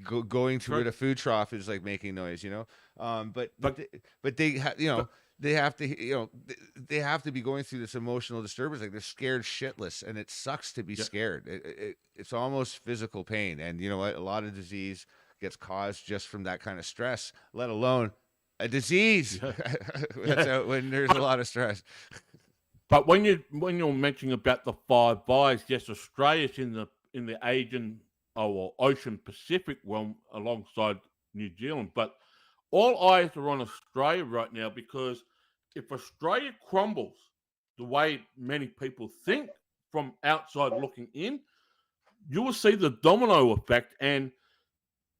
going through it. A food trough is like making noise, but they they have to, they have to be going through this emotional disturbance. Like, they're scared shitless, and it sucks to be scared. It's almost physical pain. And you know what? A lot of disease gets caused just from that kind of stress, let alone a disease. When there's a lot of stress. But when you're mentioning about the Five Eyes, yes, Australia's in the Asian or Ocean Pacific realm alongside New Zealand, but all eyes are on Australia right now, because if Australia crumbles the way many people think from outside looking in, you will see the domino effect, and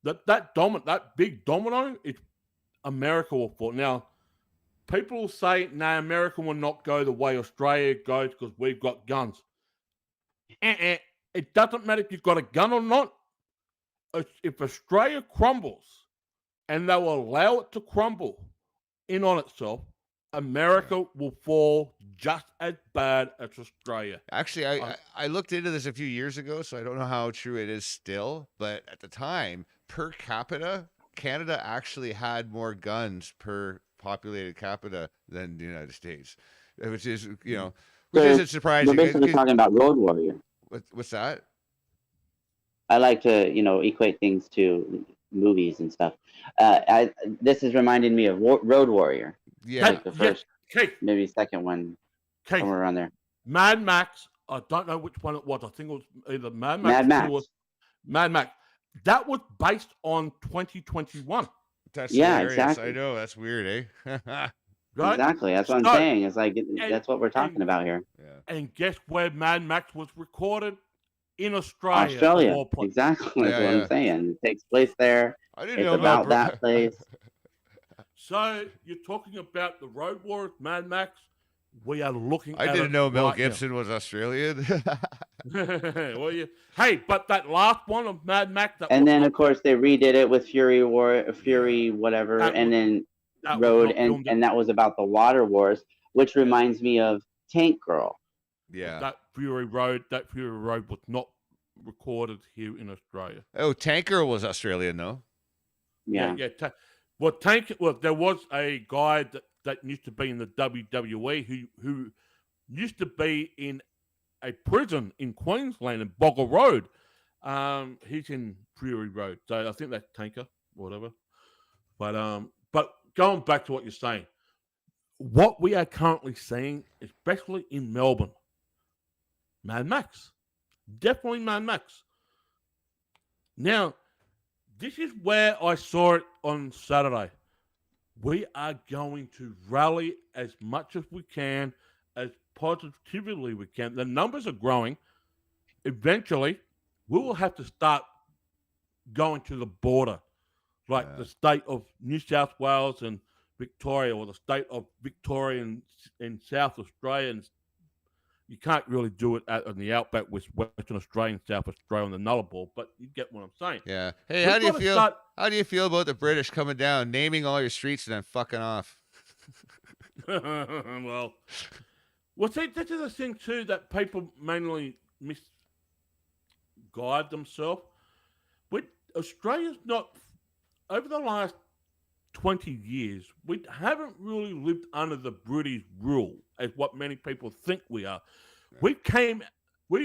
that big domino, it's America will fall. Now, people will say, no, America will not go the way Australia goes because we've got guns. It doesn't matter if you've got a gun or not. If Australia crumbles, and they will allow it to crumble in on itself, America will fall just as bad as Australia. Actually, I looked into this a few years ago, so I don't know how true it is still, but at the time, per capita, Canada actually had more guns per populated capita than the United States, which is, which isn't surprising. We're basically talking about Road Warrior. What's that? I like to, equate things to movies and stuff. This is reminding me of Road Warrior. Yeah, like the first, maybe second one, somewhere around there. Mad Max. I don't know which one it was. I think it was either Mad Max. That was based on 2021. That's hilarious. Exactly. I know, that's weird, eh? Right? Exactly. That's what I'm saying. It's like that's what we're talking about here. Yeah. And guess where Mad Max was recorded? In Australia. Exactly. That's what I'm saying. It takes place there. I didn't know about that place. So you're talking about the Road Warriors, Mad Max. we are looking I at didn't it know Mel right now. Gibson was Australian. Well, hey, but that last one of Mad Max. And then, of course, they redid it with Fury whatever, That and was- then that was Road, not and filmed and that was about the water wars, which reminds me of Tank Girl. Yeah. That Fury Road was not recorded here in Australia. Oh, Tanker was Australian, though. Yeah. Well, there was a guy that used to be in the WWE who used to be in a prison in Queensland in Boggle Road. He's in Fury Road, so I think that's Tanker, whatever. But going back to what you're saying, what we are currently seeing, especially in Melbourne, Mad Max, definitely Mad Max. Now, this is where I saw it on Saturday. We are going to rally as much as we can, as positively we can. The numbers are growing. Eventually, we will have to start going to the border, like the state of New South Wales and Victoria, or the state of Victoria and South Australia. And you can't really do it in the outback with Western Australia and South Australia on the Nullarbor, but you get what I'm saying. Yeah. Hey, how do you feel about the British coming down, naming all your streets, and then fucking off? well, see, this is the thing too that people mainly misguide themselves. With Australia's not, over the last 20 years, we haven't really lived under the British rule as what many people think we are. We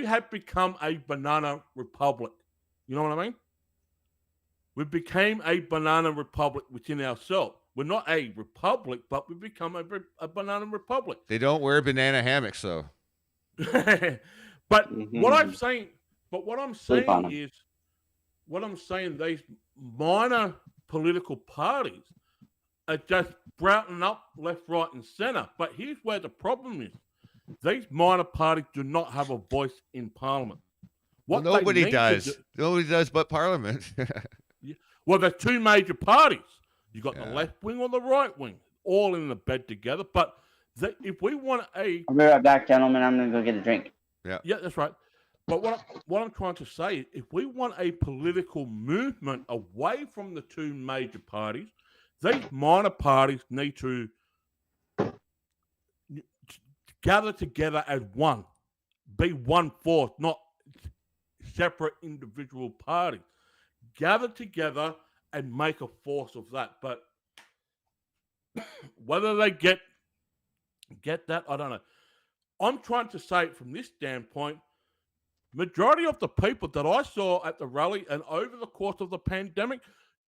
have become a banana republic. You know what I mean? We became a banana republic within ourselves. We're not a republic, but we've become a banana republic. They don't wear banana hammocks, though. What I'm saying is, these minor political parties are just sprouting up left, right, and center. But here's where the problem is: these minor parties do not have a voice in Parliament. Well, nobody does. Nobody does but Parliament. Well, there's two major parties. You got the left wing or the right wing, all in the bed together. But if we want I'll be right back, gentlemen. I'm gonna go get a drink. Yeah, that's right. But what I'm trying to say is, if we want a political movement away from the two major parties, these minor parties need to gather together as one, be one force, not separate individual parties. Gather together and make a force of that. But whether they get that, I don't know. I'm trying to say it from this standpoint. Majority of the people that I saw at the rally and over the course of the pandemic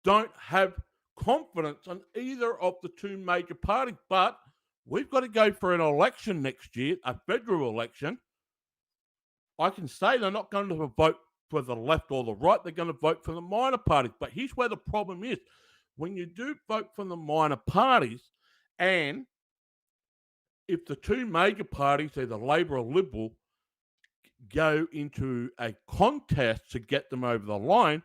don't have confidence in either of the two major parties. But we've got to go for an election next year, a federal election. I can say they're not going to vote for the left or the right. They're going to vote for the minor parties. But here's where the problem is. When you do vote for the minor parties, and if the two major parties, either Labor or Liberal, go into a contest to get them over the line,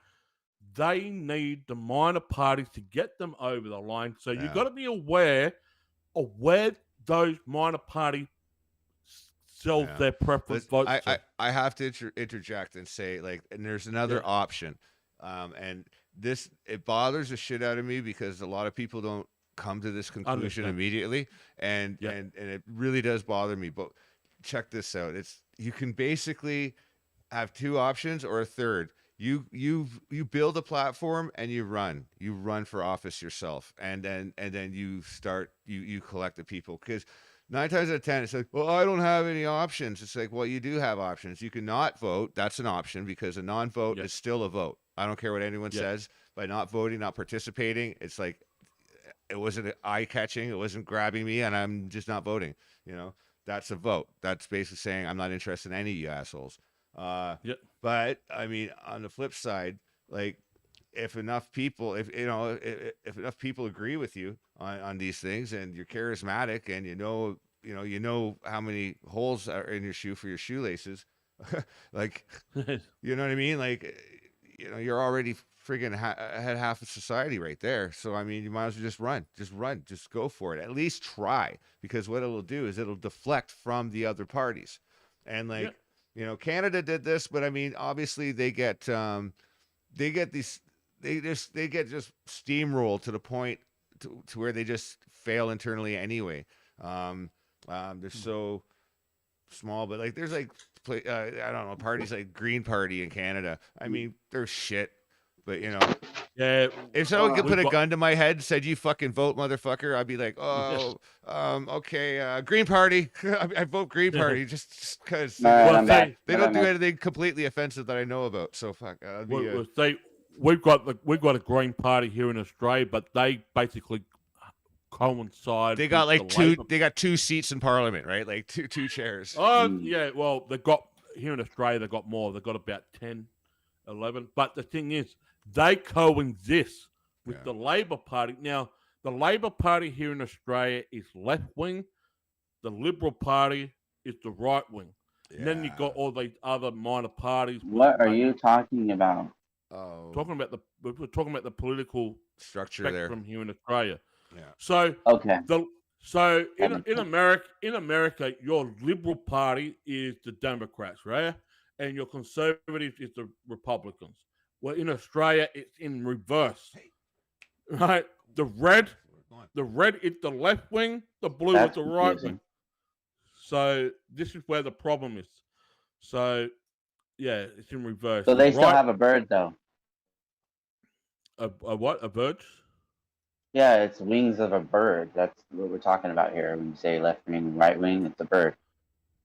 they need the minor parties to get them over the line. So you've got to be aware of where those minor parties sell their preference votes. I have to interject and say, like, and there's another option. And it bothers the shit out of me because a lot of people don't come to this conclusion immediately. And it really does bother me. But check this out. You can basically have two options or a third. You build a platform and you run for office yourself, and then you start you collect the people, because 9 times out of 10 it's like, well, I don't have any options. It's like, well, you do have options. You can not vote. That's an option, because a non-vote is still a vote. I don't care what anyone says. By not voting, not participating, it's like, it wasn't eye-catching, it wasn't grabbing me, and I'm just not voting. That's a vote. That's basically saying I'm not interested in any of you assholes. But I mean, on the flip side, like, if enough people, if enough people agree with you on these things, and you're charismatic, and you know how many holes are in your shoe for your shoelaces, like, you know what I mean? Like, you're already friggin' had half of society right there. So I mean, you might as well just run, just go for it. At least try, because what it'll do is it'll deflect from the other parties. And like, you know, Canada did this, but I mean, obviously they get these, they get just steamrolled to the point to where they just fail internally anyway. They're so small, but like there's like I don't know, parties like Green Party in Canada. I mean, they're shit, but you know, Yeah. if someone could put a gun to my head and said, "You fucking vote, motherfucker," I'd be like, "Oh, okay, Green Party." I vote Green Party just because they don't do anything completely offensive that I know about. So fuck. We've got a Green Party here in Australia, but they basically coincide. They got like they got 2 seats in Parliament, right? Like two chairs. Oh yeah, well they got here in Australia. They got more. They got about 10, 11. But the thing is, they coexist with the Labor Party. Now, the Labor Party here in Australia is left wing. The Liberal Party is the right wing. Yeah. And then you got all these other minor parties. What are you talking about? We're talking about the political structure spectrum here in Australia. Yeah. So in America, your Liberal Party is the Democrats, right? And your Conservatives is the Republicans. Well, in Australia, it's in reverse, right? The red is the left wing, the blue is the right wing. So this is where the problem is. So yeah, it's in reverse. So they still have a bird, though. A what? A bird? Yeah, it's wings of a bird. That's what we're talking about here. When you say left wing, right wing, it's a bird.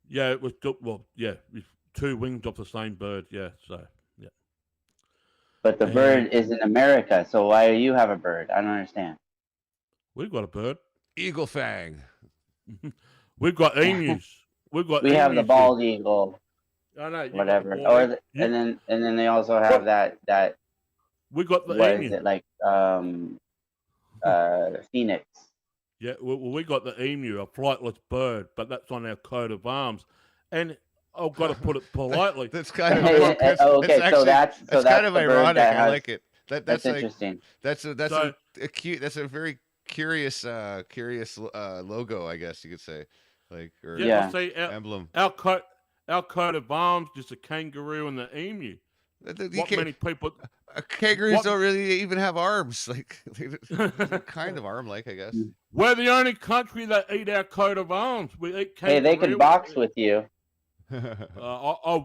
Yeah, it was it's 2 wings of the same bird. Yeah, so yeah. But the bird is in America, so why do you have a bird? I don't understand. We've got a bird. Eagle fang. We've got emus. We have the bald eagle. I know. Whatever. And then they also have that. We got the what emu. Is it like phoenix? Yeah, well, we got the emu, a flightless bird, but that's on our coat of arms. And I've got to put it politely. That's kind of okay. That's kind of ironic. I like it. That's like, interesting. That's a very curious logo, I guess you could say. Like emblem. Our coat of arms is a kangaroo and the emu. Many people? Kangaroos don't really even have arms. Like they're kind of arm-like, I guess. We're the only country that eat our coat of arms. We eat kangaroo. Hey, they can box with you. I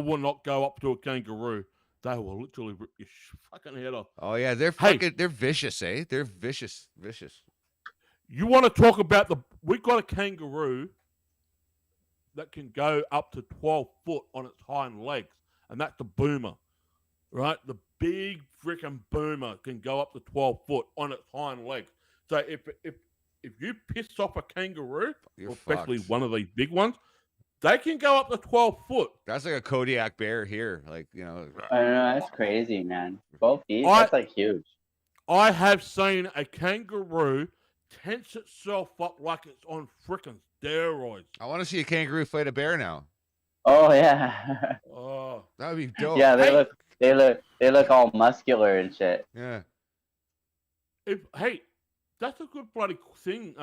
will not go up to a kangaroo. They will literally rip your fucking head off. Oh yeah, they're vicious, eh? They're vicious. You want to talk about we got a kangaroo that can go up to 12 foot on its hind legs, and that's the boomer, right? The big freaking boomer can go up to 12 foot on its hind legs. So if you piss off a kangaroo, especially one of these big ones, they can go up to 12 foot. That's like a Kodiak bear here, like, you know. I don't know, that's crazy, man. 12 feet, that's like huge. I have seen a kangaroo tense itself up like it's on freaking steroids. I want to see a kangaroo fight a bear now. Oh yeah. Oh, that would be dope. Yeah, they look all muscular and shit. Yeah. That's a good bloody thing,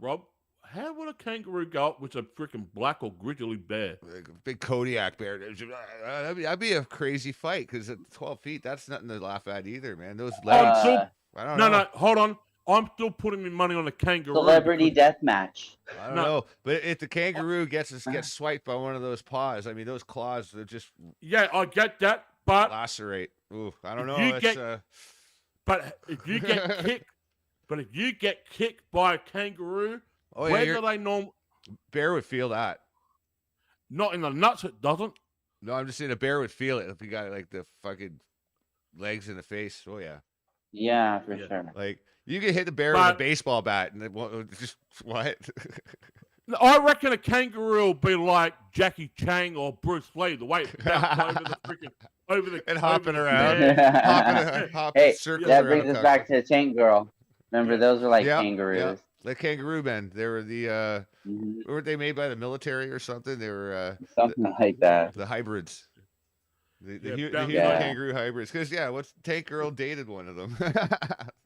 Rob. How would a kangaroo go up with a freaking black or grizzly bear? Like a big Kodiak bear. That'd be a crazy fight, because at 12 feet, that's nothing to laugh at either, man. Those legs. I don't know. No, hold on. I'm still putting my money on the kangaroo. Celebrity death match. I don't know, but if the kangaroo gets swiped by one of those paws, I mean, those claws, they're just. Yeah, I get that, but lacerate. Ooh, I don't know. But if you get kicked by a kangaroo, where do they know? Bear would feel that. Not in the nuts, it doesn't. No, I'm just saying a bear would feel it if you got like the fucking legs in the face. Oh yeah. Yeah, for sure. Like you can hit the bear with a baseball bat, and it just what? I reckon a kangaroo will be like Jackie Chan or Bruce Lee, the way it bounced over the hopping around, hey, circles that brings us back to Tank Girl. Remember, those were like kangaroos. Yeah. The kangaroo men. They were the weren't they made by the military or something? They were something like that. The hybrids. The bounce- human Yeah. kangaroo hybrids. Because what's Tank Girl dated one of them.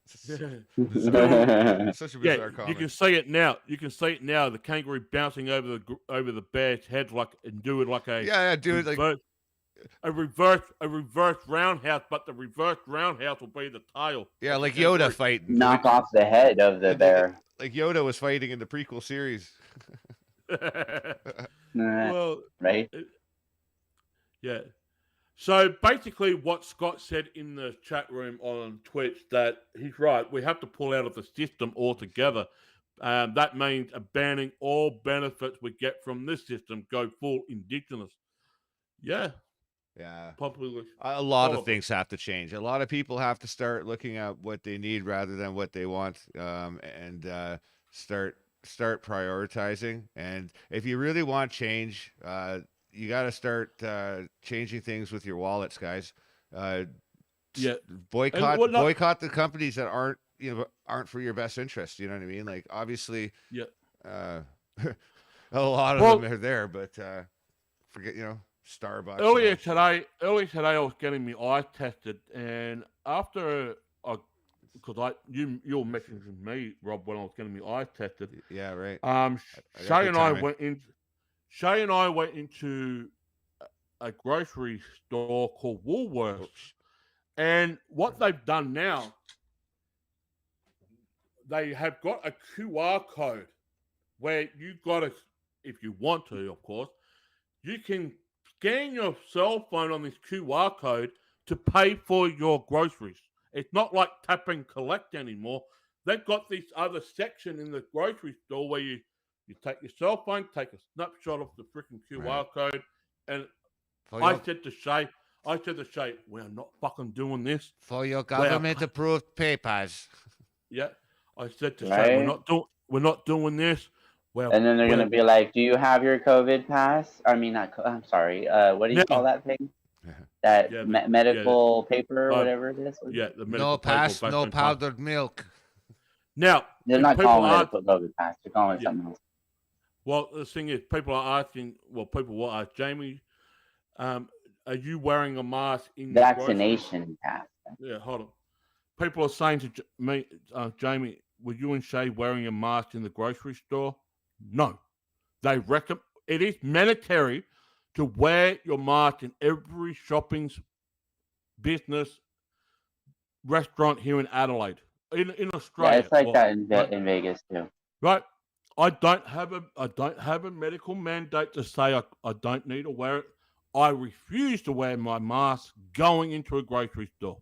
Such a bizarre You comment. can see it now. You can see it now. The kangaroo bouncing over the bear's head and do it like a Do it like a reverse roundhouse, but the reverse roundhouse will be the tail. like Yoda fighting. Knock off the head of the bear. Like Yoda was fighting in the prequel series. Well, Right? yeah. So basically, what Scott said in the chat room on Twitch, that he's right. We have to pull out of the system altogether. That means abandoning all benefits we get from this system. Go full indigenous. Yeah. Yeah. Probably. A lot of things have to change. A lot of people have to start looking at what they need rather than what they want, and start prioritizing. And if you really want change, you got to start changing things with your wallets, guys. Boycott the companies that aren't for your best interest. You know what I mean? Like, obviously, a lot of them are there, but forget, Starbucks. Earlier today, I was getting my eyes tested, and after because you were messaging me, Rob, when I was getting my eyes tested. Yeah, right. Shay and I went into a grocery store called Woolworths, and what they've done now, they have got a QR code where you got to, if you want to, of course, you can scan your cell phone on this QR code to pay for your groceries. It's not like tap and collect anymore. They've got this other section in the grocery store where you take your cell phone, take a snapshot of the freaking QR code, and I said to Shay, we are not fucking doing this. For your government-approved papers. Yeah. I said to Shay, we're not doing this. And then they're going to be like, do you have your COVID pass? I mean, I'm sorry. What do you call that thing? That medical paper or whatever it is? Yeah, the medical no pass, no powdered milk. Now, they're not calling it a COVID pass. They're calling it something else. Well, the thing is, people will ask, Jamie, are you wearing a mask in the vaccination pass? Yeah, hold on. People are saying to me, Jamie, were you and Shay wearing a mask in the grocery store? No. They reckon it is mandatory to wear your mask in every shopping business restaurant here in Adelaide, in Australia. Yeah, it's like that in Vegas too. Right. I don't have a medical mandate to say I don't need to wear it. I refuse to wear my mask going into a grocery store.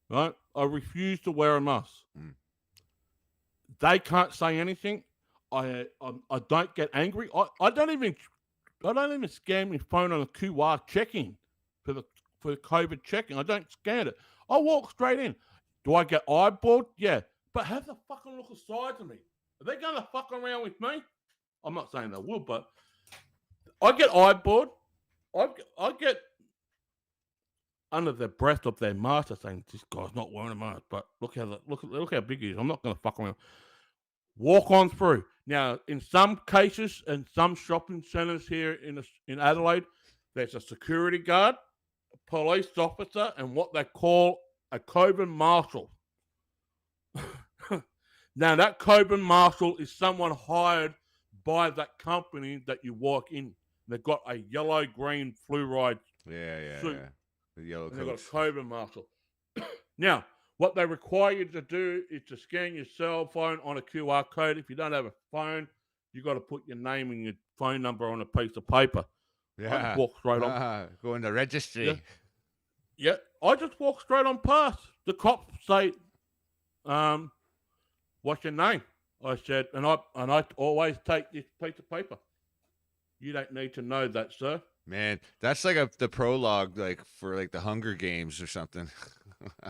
Right? I refuse to wear a mask. They can't say anything. I don't get angry. I don't even scan my phone on a QR check-in for the COVID check-in. I don't scan it. I walk straight in. Do I get eyeballed? Yeah. But have the fucking look aside to me. Are they going to fuck around with me? I'm not saying they will, but I get eyeballed. I get under the breath of their master saying, this guy's not wearing a mask, but look how big he is. I'm not going to fuck around. Walk on through. Now, in some cases, in some shopping centres here in Adelaide, there's a security guard, a police officer, and what they call a COVID marshal. Now, that COVID marshal is someone hired by that company that you walk in. They've got a yellow-green fluoride suit. Yeah. The yellow coat. They've got a COVID marshal. Now, what they require you to do is to scan your cell phone on a QR code. If you don't have a phone, you got to put your name and your phone number on a piece of paper. Yeah. I just walk straight on. Go in the registry. Yeah. I just walk straight on past. The cops say, what's your name? I said, and I always take this piece of paper. You don't need to know that, sir. Man, that's like the prologue, like for like the Hunger Games or something.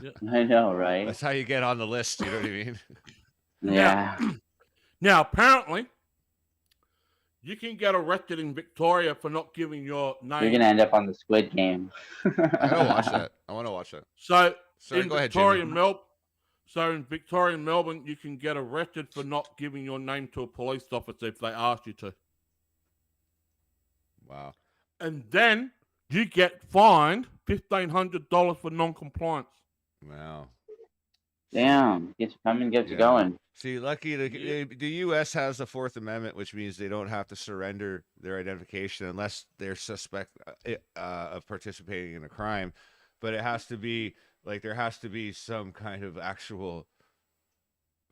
Yeah. I know, right? That's how you get on the list. You know what I mean? Yeah. Now, apparently, you can get arrested in Victoria for not giving your name. You're gonna end up on the Squid Game. I gotta watch that. I want to watch that. So Sorry, in go ahead, Victoria, Jimmy. in Victoria and Melbourne, you can get arrested for not giving your name to a police officer if they ask you to. Wow. And then you get fined $1,500 for non-compliance. Wow. Damn, get you coming, get you Yeah. going. See, lucky the U.S. has the Fourth Amendment, which means they don't have to surrender their identification unless they're suspect of participating in a crime. But it has to be like there has to be some kind of actual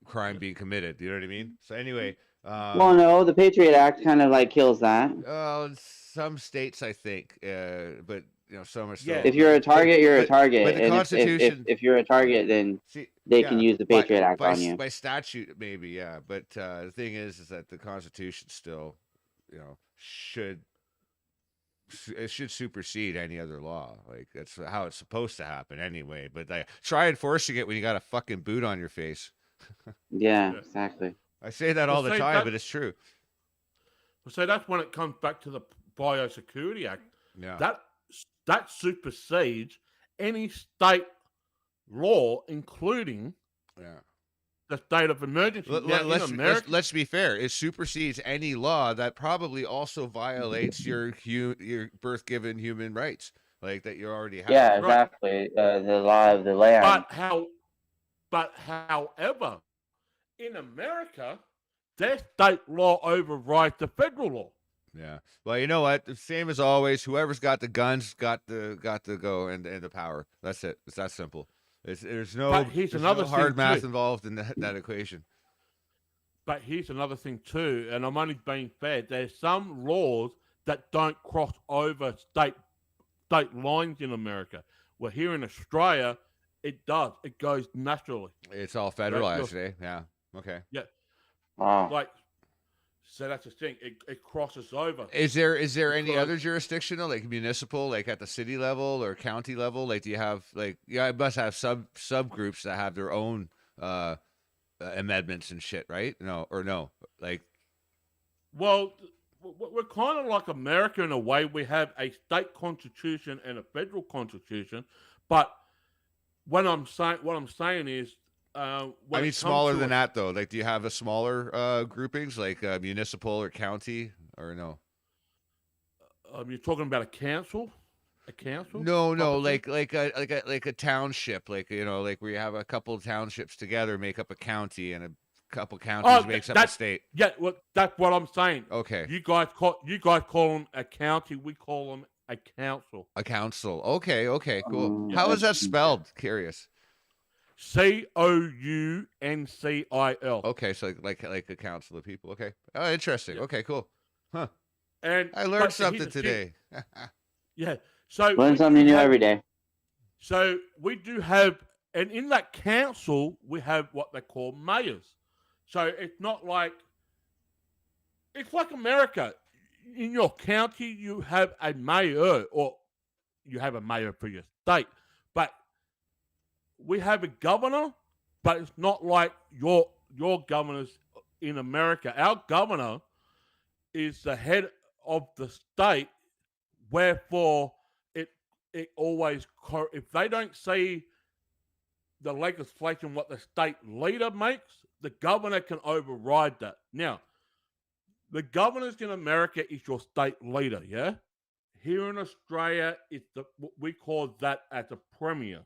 crime being committed. You know what I mean? So anyway, Well, no, the Patriot Act kind of like kills that. in some states, I think, but you know, some are still. Yeah. If you're a target, you're a but target. the And Constitution- if you're a target, then See, they yeah, can use the Patriot Act by, on you. by statute, maybe, yeah. But the thing is that the Constitution still, you know, should supersede any other law. Like that's how it's supposed to happen anyway. But try enforcing it when you got a fucking boot on your face. Yeah, exactly. I say that all the see, time, but it's true. So that's when it comes back to the Biosecurity Act. Yeah. That supersedes any state law, including the state of emergency. Let's be fair. It supersedes any law that probably also violates your birth-given human rights, like that you already have. Yeah, exactly. The law of the land. But however, in America, their state law overrides the federal law. Yeah. Well, you know what? The same as always. Whoever's got the guns got the go and the power. That's it. It's that simple. There's no hard math involved in that equation. But here's another thing too, and I'm only being fair. There's some laws that don't cross over state lines in America. Well, here in Australia, it does. It goes naturally. It's all federalized, eh? Yeah. Okay. Yeah. Wow. So that's the thing. It crosses over. Is there any other jurisdiction, like municipal, like at the city level or county level? Like, do you have it must have subgroups that have their own amendments and shit, right? No. Like, well, we're kind of like America in a way. We have a state constitution and a federal constitution, but what I'm saying is. I mean, smaller than that, though. Like, do you have a smaller groupings, like municipal or county, or no? You're talking about a council? A council? No, like a township, like like where you have a couple of townships together make up a county, and a couple counties makes up a state. Yeah, well, that's what I'm saying. Okay. You guys call them a county. We call them a council. A council. Okay, cool. How is that spelled? Curious. Council. Okay, so like a council of people. Okay. Oh, interesting. Yeah. Okay, cool. Huh. And I learned something today. Yeah. So learn something new every day. So we do have, and in that council, we have what they call mayors. So it's not like, it's like America. In your county, you have a mayor, or you have a mayor for your state, but we have a governor, but it's not like your governors in America. Our governor is the head of the state, wherefore it always, if they don't see the legislation what the state leader makes, the governor can override that. Now, the governors in America is your state leader, yeah? Here in Australia, it's we call that as a premier.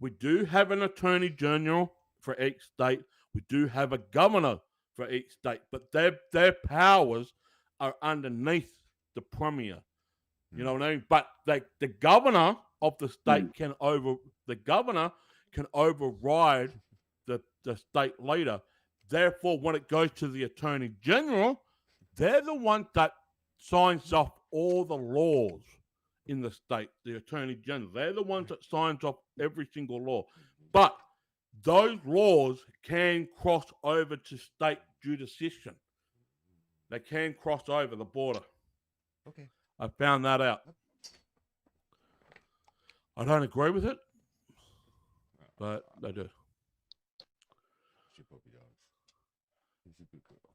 We do have an attorney general for each state. We do have a governor for each state, but their powers are underneath the premier. You know what I mean? But the governor of the state can override the state leader. Therefore, when it goes to the attorney general, they're the one that signs off all the laws in the state. The attorney general, they're the ones that signs off every single law. But those laws can cross over to state jurisdiction. They can cross over the border. Okay. I found that out. I don't agree with it, but they do.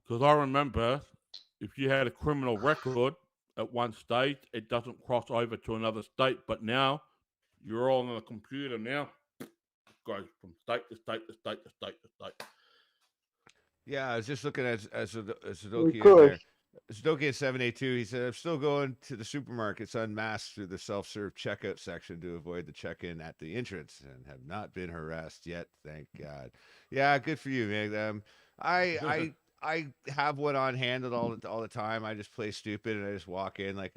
Because I remember, if you had a criminal record at one stage, it doesn't cross over to another state. But now, you're all on the computer now. It goes from state to state to state to state to state. Yeah, I was just looking at Sudoku in there. Snowgate782, he said, I'm still going to the supermarkets unmasked through the self-serve checkout section to avoid the check-in at the entrance and have not been harassed yet, thank God. Yeah, good for you, man. I have one on hand all the time. I just play stupid and I just walk in like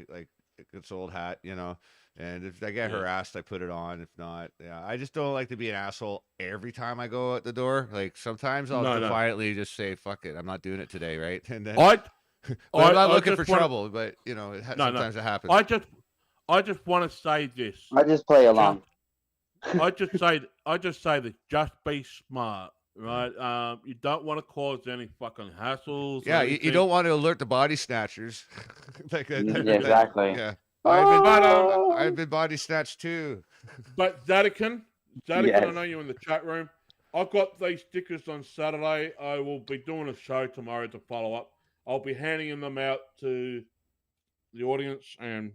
it's old hat, you know. And if I get harassed, I put it on. If not, yeah, I just don't like to be an asshole every time I go out the door. Like sometimes I'll defiantly just say, "Fuck it, I'm not doing it today," right? And then I'm not looking for trouble, but you know, sometimes it happens. I just want to say this. I just play along. I just say that just be smart, right? You don't want to cause any fucking hassles. Yeah, you don't want to alert the body snatchers. Exactly. Yeah. I've been body snatched too. But Zadikin, yes. I know you in the chat room. I've got these stickers on Saturday. I will be doing a show tomorrow to follow up. I'll be handing them out to the audience and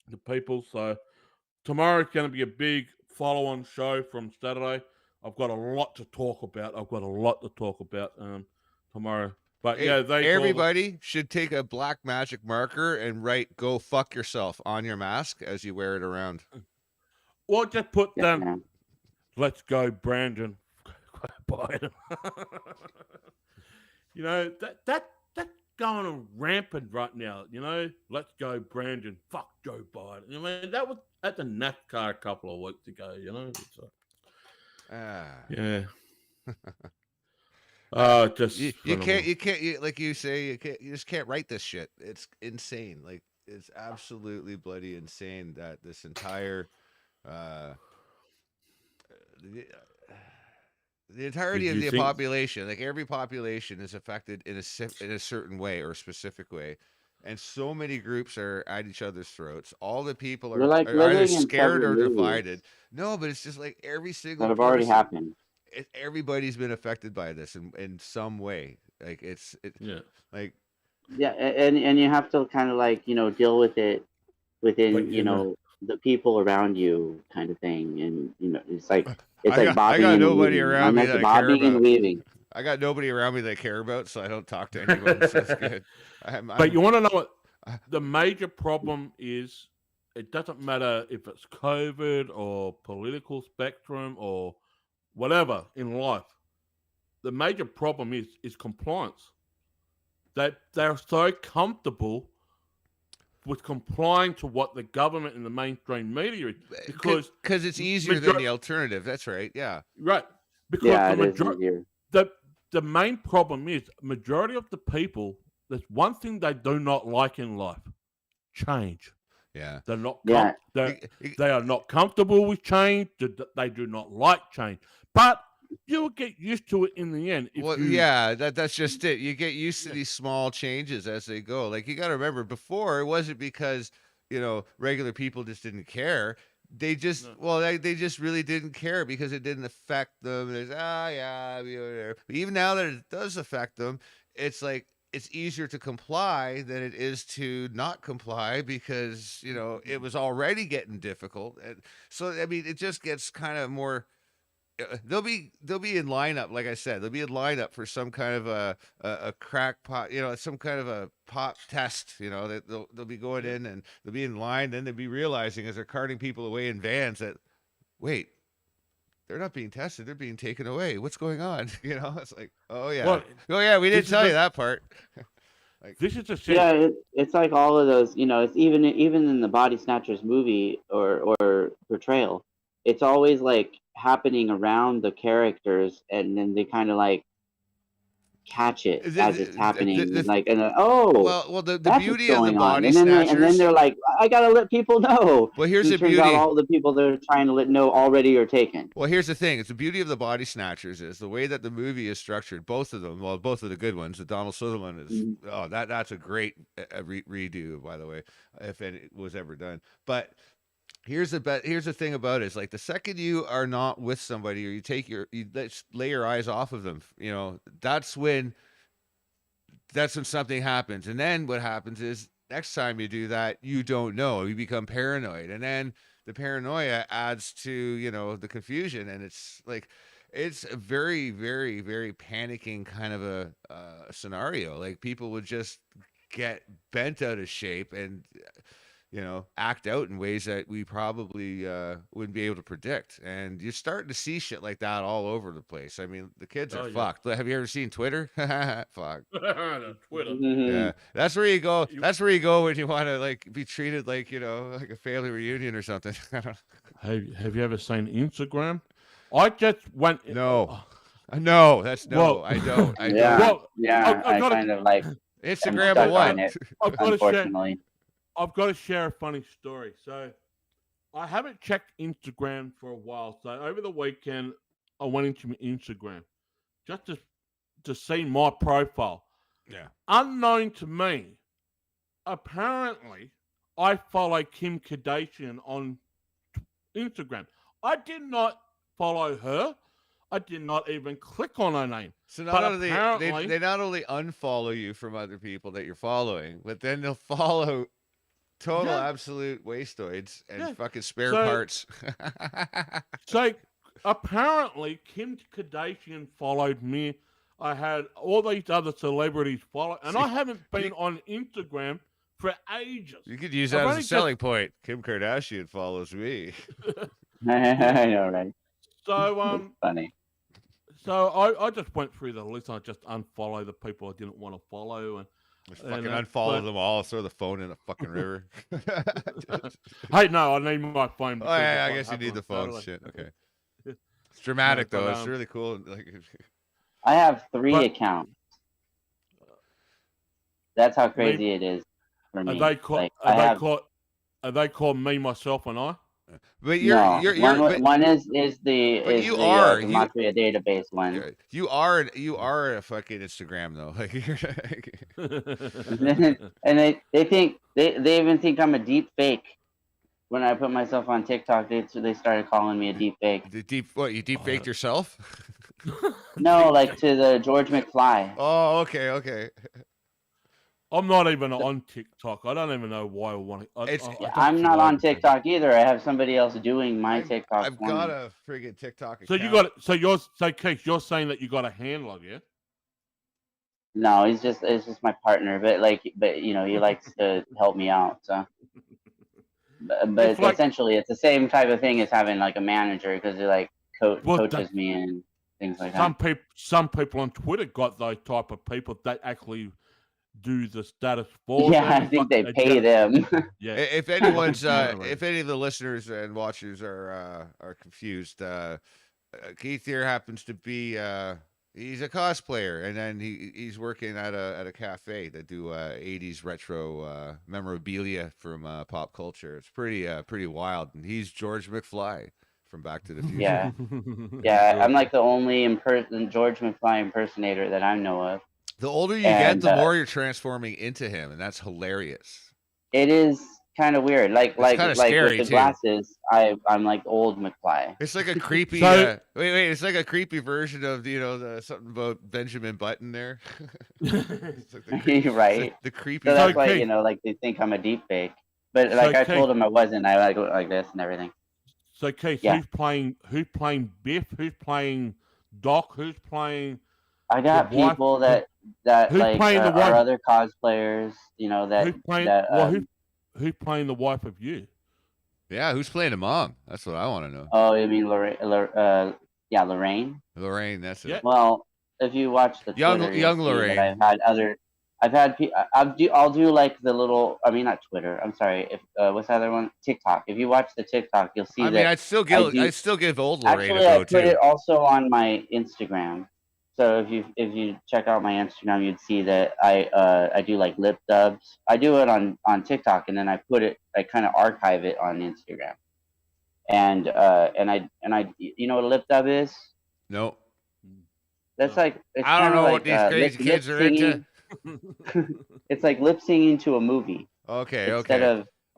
the people. So tomorrow is going to be a big follow-on show from Saturday. I've got a lot to talk about. Tomorrow. But yeah, everybody should take a black magic marker and write "Go fuck yourself" on your mask as you wear it around. Well, just put down, "Let's go, Brandon." Biden. You know, that's going on rampant right now. You know, "Let's go, Brandon." Fuck Joe Biden. I mean, that was at the NASCAR a couple of weeks ago. You know, yeah. You can't like you say, you just can't write this shit. It's insane. Like it's absolutely bloody insane that this entire the entirety of the population, like every population is affected in a certain way or a specific way. And so many groups are at each other's throats. All the people are either scared or divided. No, but it's just like every single that have already happened. Everybody's been affected by this in some way. Like like and you have to kind of like, you know, deal with it within, you know, the people around you kind of thing. And you know, it's like bobbing I got nobody around me that I care about. Weaving. I got nobody around me that I care about, so I don't talk to anyone. So that's good. But you want to know what the major problem is? It doesn't matter if it's COVID or political spectrum or whatever in life. The major problem is compliance. That they're so comfortable with complying to what the government and the mainstream media is because it's easier than the alternative. That's right. Yeah. Right. Because the main problem is majority of the people. There's one thing they do not like in life: change. Yeah. They're not. They are not comfortable with change. They do not like change. But you'll get used to it in the end. That's just it. You get used to these small changes as they go. Like you got to remember, before it wasn't because regular people just didn't care. They just they just really didn't care because it didn't affect them. There's whatever. But even now that it does affect them, it's like it's easier to comply than it is to not comply because it was already getting difficult. And so I mean, it just gets kind of more. They'll be in lineup, like I said. They'll be in lineup for some kind of a crackpot, some kind of a pop test. They'll be going in and they'll be in line. Then they'll be realizing as they're carting people away in vans that, wait, they're not being tested. They're being taken away. What's going on? It's like, oh yeah, we didn't tell you that part. Like this is a it's like all of those. It's even in the Body Snatchers movie or portrayal. It's always like happening around the characters, and then they kind of like catch it as it's happening. The beauty of the Body Snatchers, and then they're like, I gotta let people know. Well, here's the beauty. Turns out all the people they're trying to let know already are taken. Well, here's the thing. It's the beauty of the Body Snatchers is the way that the movie is structured. Both of them, both of the good ones. The Donald Sutherland is that's a great redo, by the way, if it was ever done. But here's the thing about it is like the second you are not with somebody or you lay your eyes off of them, that's when something happens. And then what happens is next time you do that, you don't know, you become paranoid. And then the paranoia adds to, the confusion. And it's like, it's a very, very, very panicking kind of a scenario. Like people would just get bent out of shape and act out in ways that we probably wouldn't be able to predict. And you're starting to see shit like that all over the place. I mean, the kids are fucked. Have you ever seen Twitter? Fuck. Twitter. Yeah, that's where you go. That's where you go when you want to like be treated like like a family reunion or something. Have you ever seen Instagram? I just went. No, no, that's no. Well, I don't. I Yeah, don't. yeah. I kind of like Instagram I'm or what? on it, I've got to unfortunately. I've got to share a funny story. So I haven't checked Instagram for a while. So over the weekend, I went into my Instagram just to see my profile. Yeah. Unknown to me, apparently, I follow Kim Kardashian on Instagram. I did not follow her. I did not even click on her name. So not only they not only unfollow you from other people that you're following, but then they'll follow total absolute wastoids and fucking spare parts. So apparently Kim Kardashian followed me. I had all these other celebrities follow, and I haven't been on Instagram for ages. You could use that as a selling point. Kim Kardashian follows me. I know, right? So It's funny. So I just went through the list. I just unfollowed the people I didn't want to follow, and just fucking unfollow them all. Throw the phone in a fucking river. Hey, no, I need my phone. Oh yeah, I guess you need the phone. Shit. Okay. It's dramatic though. It's really cool. Like, I have 3 accounts. That's how crazy it is for me. Are they called me, myself, and I? But one is the Gematria database one. You are a fucking Instagram though. Like, and they think they even think I'm a deep fake. When I put myself on TikTok, they started calling me a deep fake. You deep faked yourself? No, like to the George McFly. Oh, okay. I'm not even on TikTok. I don't even know why I want to. I'm not on TikTok either. I have somebody else doing my TikTok. I've got a friggin' TikTok account. So Keith, you're saying that you got a handler, yeah? No, it's just my partner, but he likes to help me out. So, but essentially, it's the same type of thing as having like a manager because he like coaches me and things like that. Some people on Twitter got those type of people that actually do the status for them. I think they pay them. Yeah. If anyone's if any of the listeners and watchers are confused, Keith here happens to be he's a cosplayer, and then he's working at a cafe that do 80s retro memorabilia from pop culture. It's pretty wild, and he's George McFly from Back to the Future. Yeah, I'm like the only George McFly impersonator that I know of. The older you get, the more you're transforming into him, and that's hilarious. It is kind of weird. Like scary with the glasses, I'm like old McFly. It's like a creepy wait, it's like a creepy version of the something about Benjamin Button there. Right. The creepy. So that's why like they think I'm a deep fake. But I told him I wasn't. I like this and everything. So Keith, who's playing Biff? Who's playing Doc? Who's playing? I got people that like are other cosplayers, who's playing the wife of you? Yeah, who's playing the mom? That's what I want to know. Oh, you mean Lorraine? Lorraine, that's it. Well, if you watch the Twitter, young Lorraine, I'll do like the little. I mean, not Twitter. I'm sorry. If what's the other one? TikTok. If you watch the TikTok, you'll see. I'd still give old Lorraine. Actually, I put it also on my Instagram. So if you check out my Instagram, you'd see that I do like lip dubs. I do it on TikTok, and then I kind of archive it on Instagram. And I you know what a lip dub is? No. That's like I don't know what these crazy kids are into. It's like lip singing to a movie. Okay.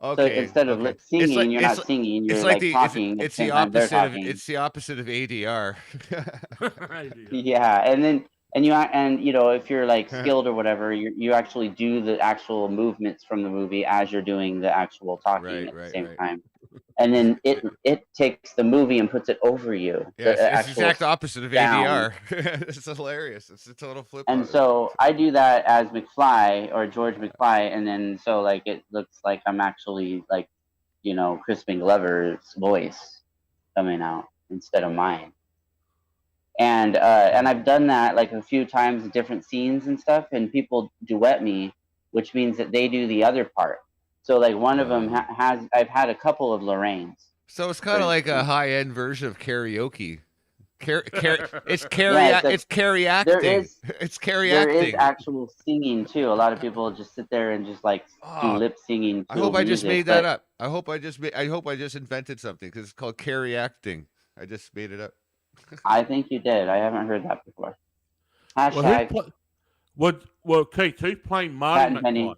So instead of lip singing, you're not singing. You're like talking. It's the opposite. It's the opposite of ADR. Yeah, and if you're like skilled or whatever, you actually do the actual movements from the movie as you're doing the actual talking at the same time. and then it takes the movie and puts it over you. Yes, the it's the actual exact opposite of sound. ADR. It's hilarious. It's a total flip. And so I do that as McFly or George McFly, and then so like it looks like I'm actually like, Crispin Glover's voice coming out instead of mine. And I've done that like a few times, different scenes and stuff, and people duet me, which means that they do the other part. So like one of them I've had a couple of Lorraines. So it's kind of like a high-end version of karaoke. It's carry acting. It's carry There acting. is actual singing too. A lot of people just sit there and just like do lip singing. I hope I just made that up. I hope I just invented something because it's called carry acting. I just made it up. I think you did. I haven't heard that before. Hashtag. Well, Keith, who's playing Marty McFly?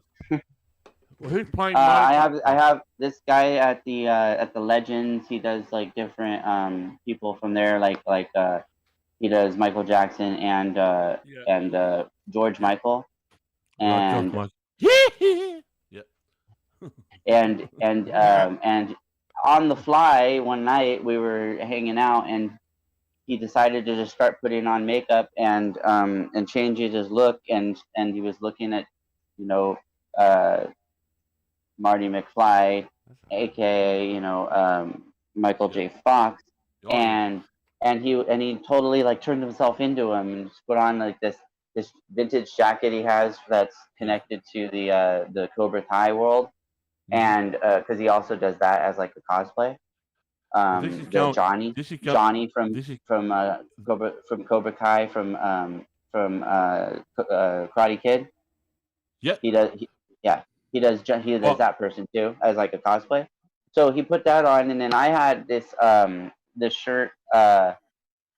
Well, who's playing Marty? I have this guy at the Legends. He does like different people from there, like he does Michael Jackson and George Michael, and and on the fly one night we were hanging out and he decided to just start putting on makeup and changing his look and he was looking at Marty McFly, aka Michael J. Fox, and he totally like turned himself into him and just put on like this vintage jacket he has that's connected to the Cobra Kai world, and because he also does that as like a cosplay. Johnny from Cobra Kai from Karate Kid. Yep. He does that person too as like a cosplay. So he put that on, and then I had this shirt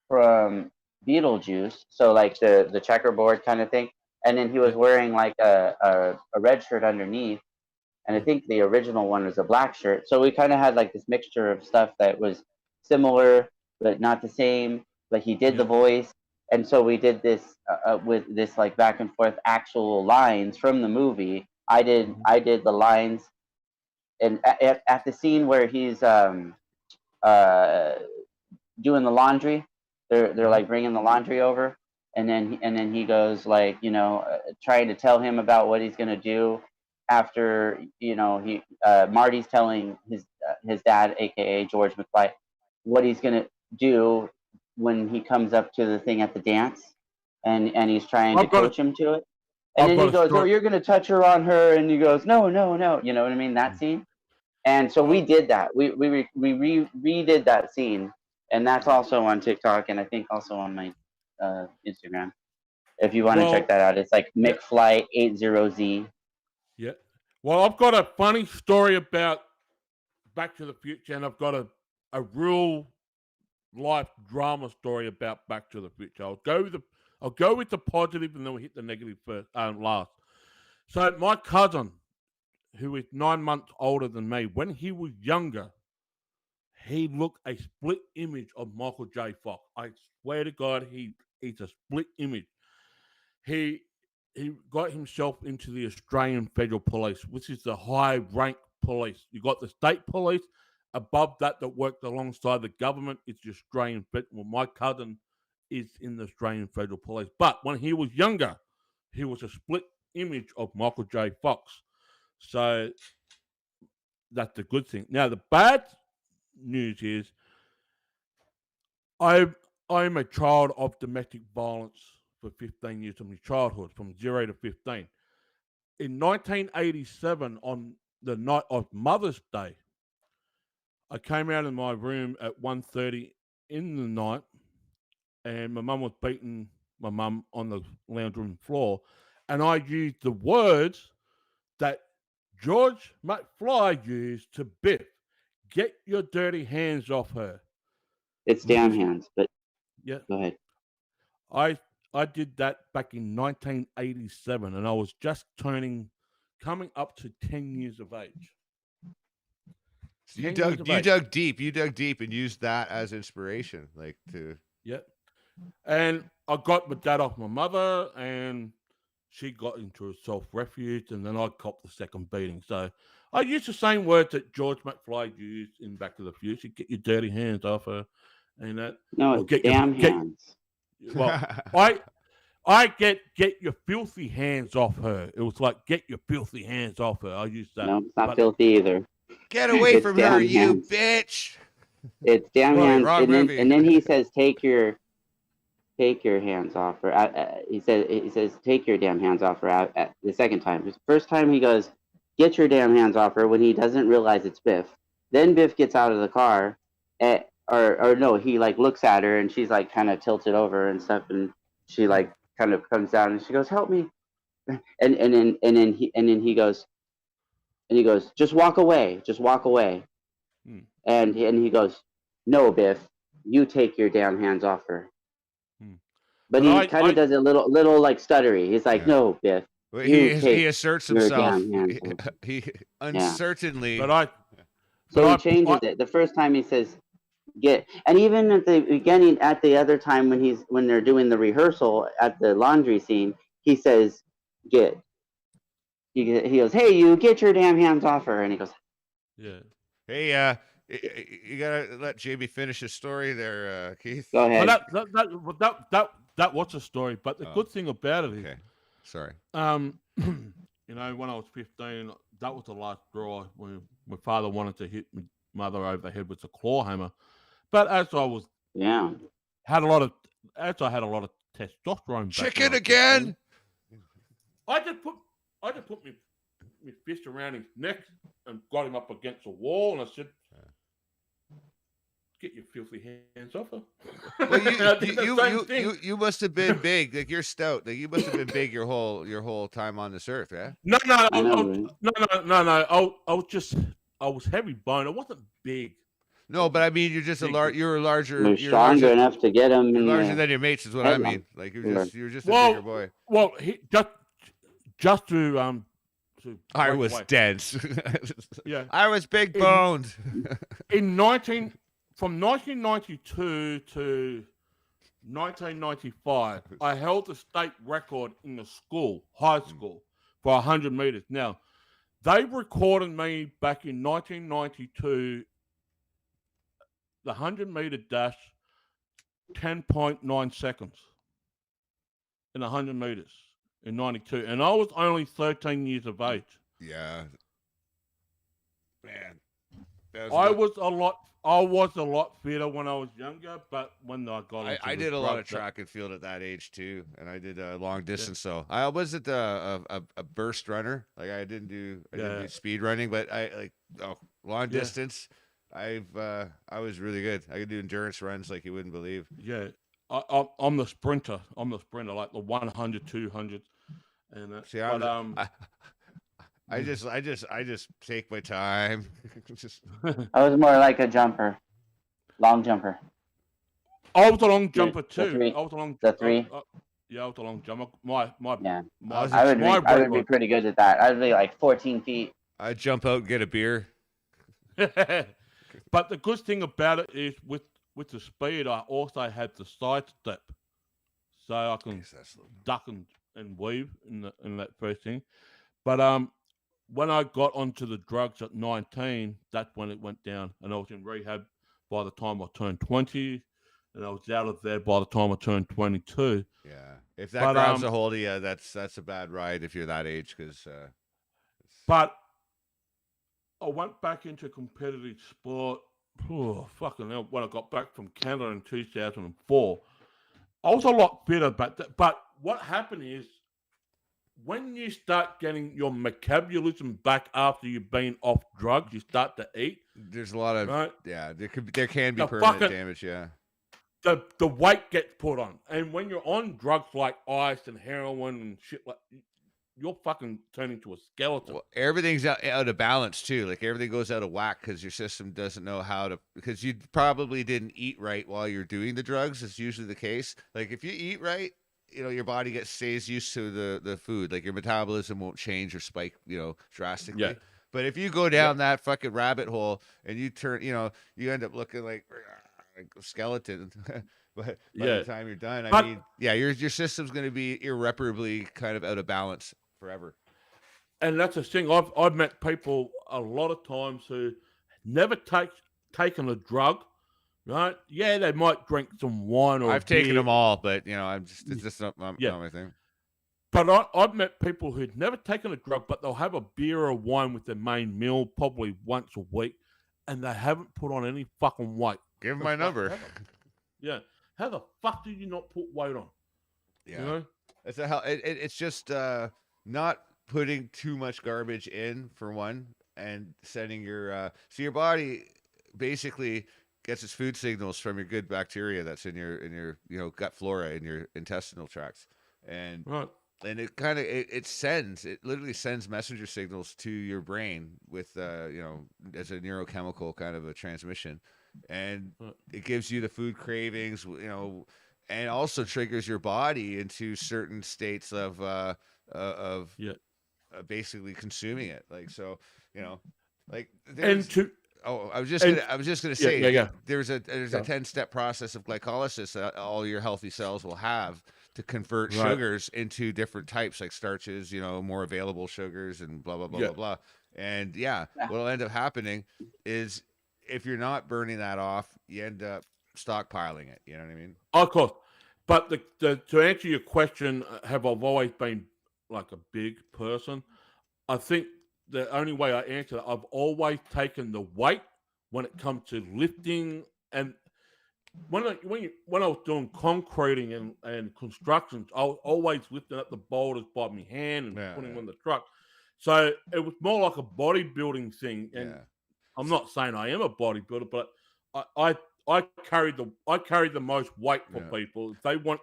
from Beetlejuice, so like the checkerboard kind of thing, and then he was wearing like a red shirt underneath, and I think the original one was a black shirt. So we kind of had like this mixture of stuff that was similar but not the same. But he did the voice, and so we did this with this like back and forth actual lines from the movie. I did the lines, and at the scene where he's doing the laundry, they're like bringing the laundry over, and then he goes like trying to tell him about what he's gonna do after Marty's telling his dad, aka George McFly, what he's gonna do when he comes up to the thing at the dance, and he's trying to coach him to it. And then he goes, "Oh, you're gonna touch her on her," and he goes, "No." You know what I mean? That scene. And so we did that. We redid that scene, and that's also on TikTok, and I think also on my Instagram. If you want to check that out, it's like McFly80Z. Yeah. Well, I've got a funny story about Back to the Future, and I've got a real life drama story about Back to the Future. I'll go with the positive, and then we'll hit the negative first, last. So my cousin, who is 9 months older than me, when he was younger, he looked a split image of Michael J. Fox. I swear to God, he's a split image. He got himself into the Australian Federal Police, which is the high-rank police. You got the state police. Above that worked alongside the government. It's the Australian Federal. Well, my cousin is in the Australian Federal Police. But when he was younger, he was a split image of Michael J. Fox. So that's the good thing. Now, the bad news is I'm a child of domestic violence for 15 years of my childhood, from 0 to 15. In 1987, on the night of Mother's Day, I came out of my room at 1:30 in the night, and my mum was beating my mum on the lounge room floor, and I used the words that George McFly used to Biff: "Get your dirty hands off her." It's damn hands, but yeah. Go ahead. I did that back in 1987, and I was just coming up to 10 years of age. So you dug deep and used that as inspiration, like to. Yeah. And I got my dad off my mother, and she got into a self-refuge, and then I copped the second beating. So I use the same words that George McFly used in Back to the Future. Get your dirty hands off her, and that. No, Or it's get damn your hands. well, I get your filthy hands off her. It was like get your filthy hands off her. I use that. No, it's not But filthy either. Get away It's from her, damn you hands. bitch. It's damn Right, hands, wrong movie. and then he says, take your hands off her. He says, take your damn hands off her. At the second time, the first time he goes, get your damn hands off her, when he doesn't realize it's Biff. Then Biff gets out of the car, or no, he like looks at her and she's like kind of tilted over and stuff, and she like kind of comes down and she goes, help me, and then he goes, just walk away, and he goes, no, Biff, you take your damn hands off her. But he kind of does a little like stuttery. He's like, no, Biff. Well, he asserts himself. He uncertainly. So he changes it. The first time he says, get, and even at the beginning, at the other time when they're doing the rehearsal at the laundry scene, he says, get. He goes, hey, you get your damn hands off her, and he goes, yeah. Hey, you gotta let Jamie finish his story there, Keith. Go ahead. That was a story, but the good thing about it is, sorry. You know, when I was 15, that was the last straw when my father wanted to hit my mother over the head with a claw hammer. But as I had a lot of testosterone. Chicken again. I just put my fist around his neck and got him up against a wall, and I said, get your filthy hands off her. Well, you must have been big. Like, you're stout. Like, you must have been big your whole time on this earth, yeah? No. I was heavy boned. I wasn't big. No, but I mean, you're just you're larger. You're stronger enough to get him. You're larger than your mates, is what I mean. Like, you're just a bigger boy. Well, just to I was dense. Yeah, I was big boned. From 1992 to 1995, I held the state record in the high school, for 100 meters. Now, they recorded me back in 1992, the 100-meter dash, 10.9 seconds in 100 meters in 92. And I was only 13 years of age. Yeah. Man. I was a lot fitter when I was younger, but when I got I did a lot of track and field at that age too, and I did long distance. So I wasn't a burst runner. Like, I didn't do speed running, but long distance. I was really good. I could do endurance runs like you wouldn't believe. Yeah, I'm the sprinter. Like the 100, 200, and that. See, I just take my time. I was more like a jumper, long jumper. I was a long jumper too. I was a long jumper. I was a long jumper. I would be pretty good at that. I'd be like 14 feet. I'd jump out and get a beer. But the good thing about it is with the speed, I also had the side step, so I can duck and weave in that first thing. But when I got onto the drugs at 19, that's when it went down, and I was in rehab by the time I turned 20, and I was out of there by the time I turned 22. Yeah, if that grabs a hold of you, that's a bad ride if you're that age. But I went back into competitive sport. Oh, fucking hell! When I got back from Canada in 2004, I was a lot fitter. But what happened is, when you start getting your metabolism back after you've been off drugs, you start to eat. There's a lot of there can be permanent damage. Yeah, the weight gets put on, and when you're on drugs like ice and heroin and shit, like, you're fucking turning to a skeleton. Well, everything's out of balance too. Like, everything goes out of whack because your system doesn't know how to. Because you probably didn't eat right while you're doing the drugs. It's usually the case. Like, if you eat right, your body stays used to the food. Like, your metabolism won't change or spike, drastically. Yeah. But if you go down that fucking rabbit hole and you turn, you end up looking like a skeleton. But by the time you're done, I mean, your system's going to be irreparably kind of out of balance forever. And that's the thing. I've met people a lot of times who never taken a drug, right? Yeah, they might drink some wine or I've taken beer. them all, but it's just not my thing. But I've met people who'd never taken a drug, but they'll have a beer or wine with their main meal probably once a week, and they haven't put on any fucking weight. Give them my number. How the fuck do you not put weight on? Yeah. You know? It's just not putting too much garbage in, for one, and sending your so your body basically gets its food signals from your good bacteria that's in your gut flora in your intestinal tracts, and right. And it literally sends messenger signals to your brain with as a neurochemical kind of a transmission, and it gives you the food cravings, and also triggers your body into certain states of basically consuming it. Like, so, I was just gonna say, there's a 10-step process of glycolysis that all your healthy cells will have to convert sugars into different types, like starches, more available sugars, and blah blah blah blah blah. And what'll end up happening is, if you're not burning that off, you end up stockpiling it. You know what I mean? Of course. But to answer your question, have I always been like a big person? I think the only way I answer that, I've always taken the weight when it comes to lifting. And when I was doing concreting and constructions, I was always lifting up the boulders by my hand and putting them on the truck. So it was more like a bodybuilding thing. And I'm not saying I am a bodybuilder, but I carry the most weight for people. If they want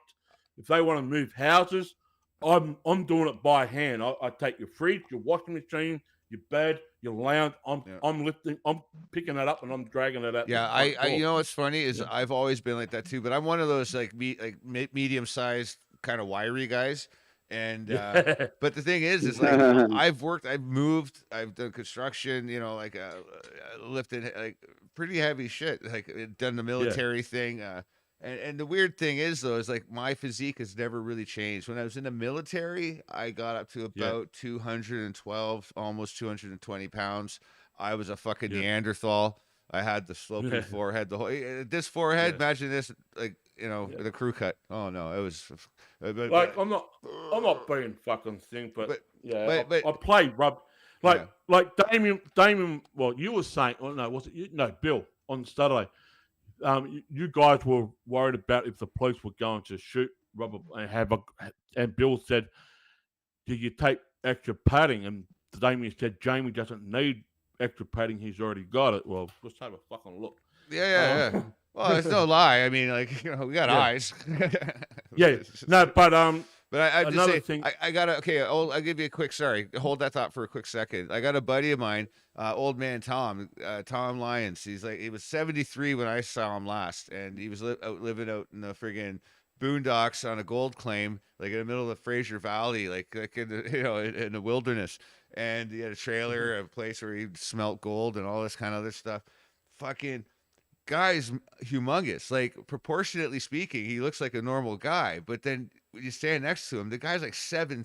to move houses, I'm doing it by hand. I take your fridge, your washing machine, your bed, your lounge. I'm lifting. I'm picking that up and I'm dragging it out. Yeah, I what's funny is I've always been like that too. But I'm one of those medium-sized kind of wiry guys. And but the thing is like I've moved, I've done construction, lifted like pretty heavy shit, like done the military thing. And the weird thing is, though, is like my physique has never really changed. When I was in the military, I got up to about 212, almost 220 pounds. I was a fucking Neanderthal. I had the sloping forehead, this forehead. Imagine this, with a crew cut. Oh no, it was I'm not being fucking thing, but I played rub. Like Damien. Well, you were saying, was it you? No, Bill on Saturday. You guys were worried about if the police were going to shoot Robert and Bill said, "Did you take extra padding?" And Damien said, "Jamie doesn't need extra padding; he's already got it." Well, let's have a fucking look. Yeah. Well, it's no lie. I mean, we got eyes. But I just say, thing. I gotta. Okay, I'll give you a quick. Sorry, hold that thought for a quick second. I got a buddy of mine, old man Tom Lyons. He was 73 when I saw him last, and he was living out in the friggin' boondocks on a gold claim, like in the middle of the Fraser Valley, like in the, in the wilderness. And he had a trailer, a place where he smelt gold and all this kind of other stuff. Fucking guy's humongous. Like, proportionately speaking, he looks like a normal guy, but then when you stand next to him, the guy's like 7'3".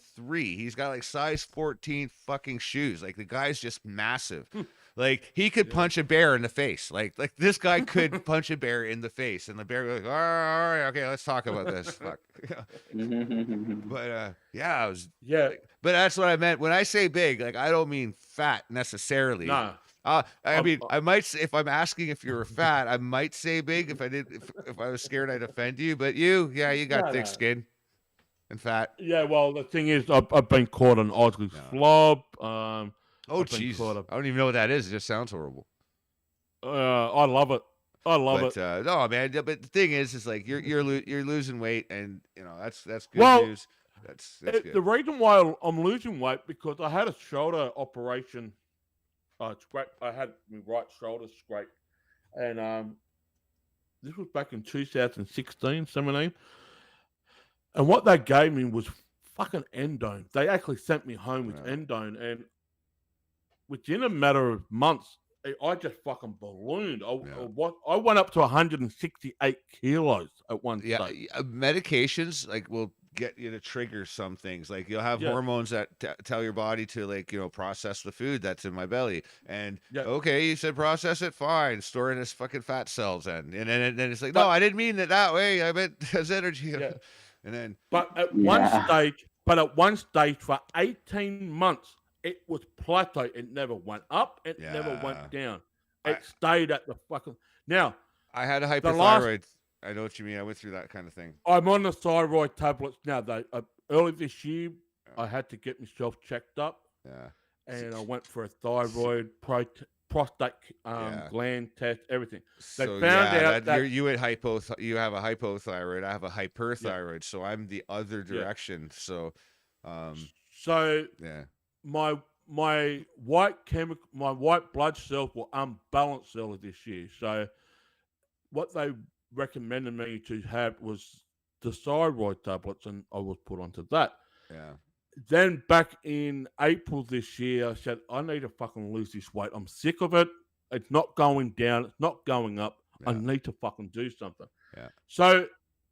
He's got like size 14 fucking shoes. Like, the guy's just massive. Like, he could punch a bear in the face. Like this guy could punch a bear in the face, and the bear would be like, all right, okay, let's talk about this. Fuck. But I was but that's what I meant when I say big. Like, I don't mean fat necessarily. No. I mean, I might, if I'm asking if you're fat, I might say big if I was scared I'd offend you. But you got thick skin and fat. Yeah, well, the thing is, I've been caught an Osley slob. Oh, jeez. I don't even know what that is. It just sounds horrible. I love it. No, man. But the thing is like you're losing weight, and that's good news. That's good. The reason why I'm losing weight because I had a shoulder operation. I had my right shoulder scraped, and this was back in 2016, 17. And what they gave me was fucking endone. They actually sent me home with endone, and within a matter of months, I just fucking ballooned. I went up to 168 kilos at one stage. Medications will get you to trigger some things. Like you'll have Yeah. hormones that tell your body to like, process the food that's in my belly. And Yeah. okay, you said process it, fine. Store it as fucking fat cells then. And then it's like, no, I didn't mean it that way. I meant as energy. Yeah. And then But at Yeah. one stage for 18 months, it was plateau. It never went up. It never Yeah. went down. It stayed at the fucking. Now, I had a the last hyperthyroid. I know what you mean. I went through that kind of thing. I'm on the thyroid tablets now. Though early this year, I had to get myself checked up, Yeah. and I went for a thyroid, prostate gland test, everything. They So found out that you have a hypothyroid. I have a hyperthyroid. So I'm the other direction. So, so yeah. my white blood cells were unbalanced early this year. So what they recommended me to have was the thyroid tablets, and I was put onto that. Yeah. Then back in April this year, I said, I need to fucking lose this weight. I'm sick of it. It's not going down. It's not going up. I need to fucking do something. Yeah. So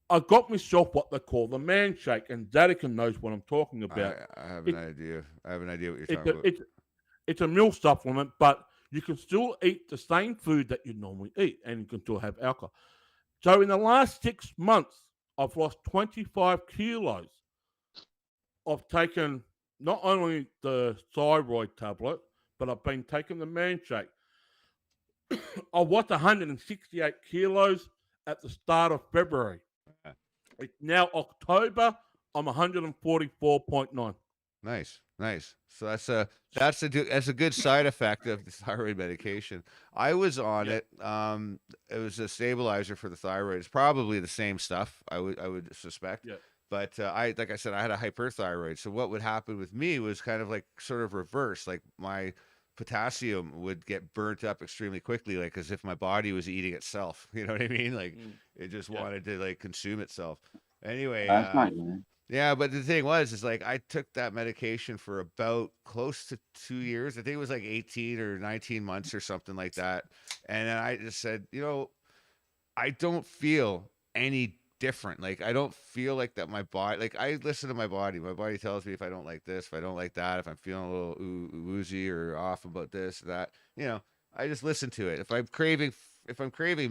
I got myself what they call the man shake, and Zadikin knows what I'm talking about. I have an idea. I have an idea what you're talking about. It's a meal supplement, but you can still eat the same food that you normally eat, and you can still have alcohol. So in the last 6 months, I've lost 25 kilos. I've taken not only the thyroid tablet, but I've been taking the man shake. I was 168 kilos at the start of February. It's now October. I'm 144.9. Nice. So that's a good side effect of the thyroid medication. I was on it. It was a stabilizer for the thyroid. It's probably the same stuff. I would suspect. Yeah. But like I said, I had a hyperthyroid. So what would happen with me was kind of like sort of reverse. Like my potassium would get burnt up extremely quickly, like as if my body was eating itself. You know what I mean? Like it just wanted to like consume itself. Anyway, That's not good. yeah, but the thing is like I took that medication for about close to 2 years. I think it was like 18 or 19 months or something like that. And then I just said, I don't feel any different. Like I don't feel like that my body, like I listen to my body. My body tells me if I don't like this, if I don't like that, if I'm feeling a little woozy or off about this, that, I just listen to it. If I'm craving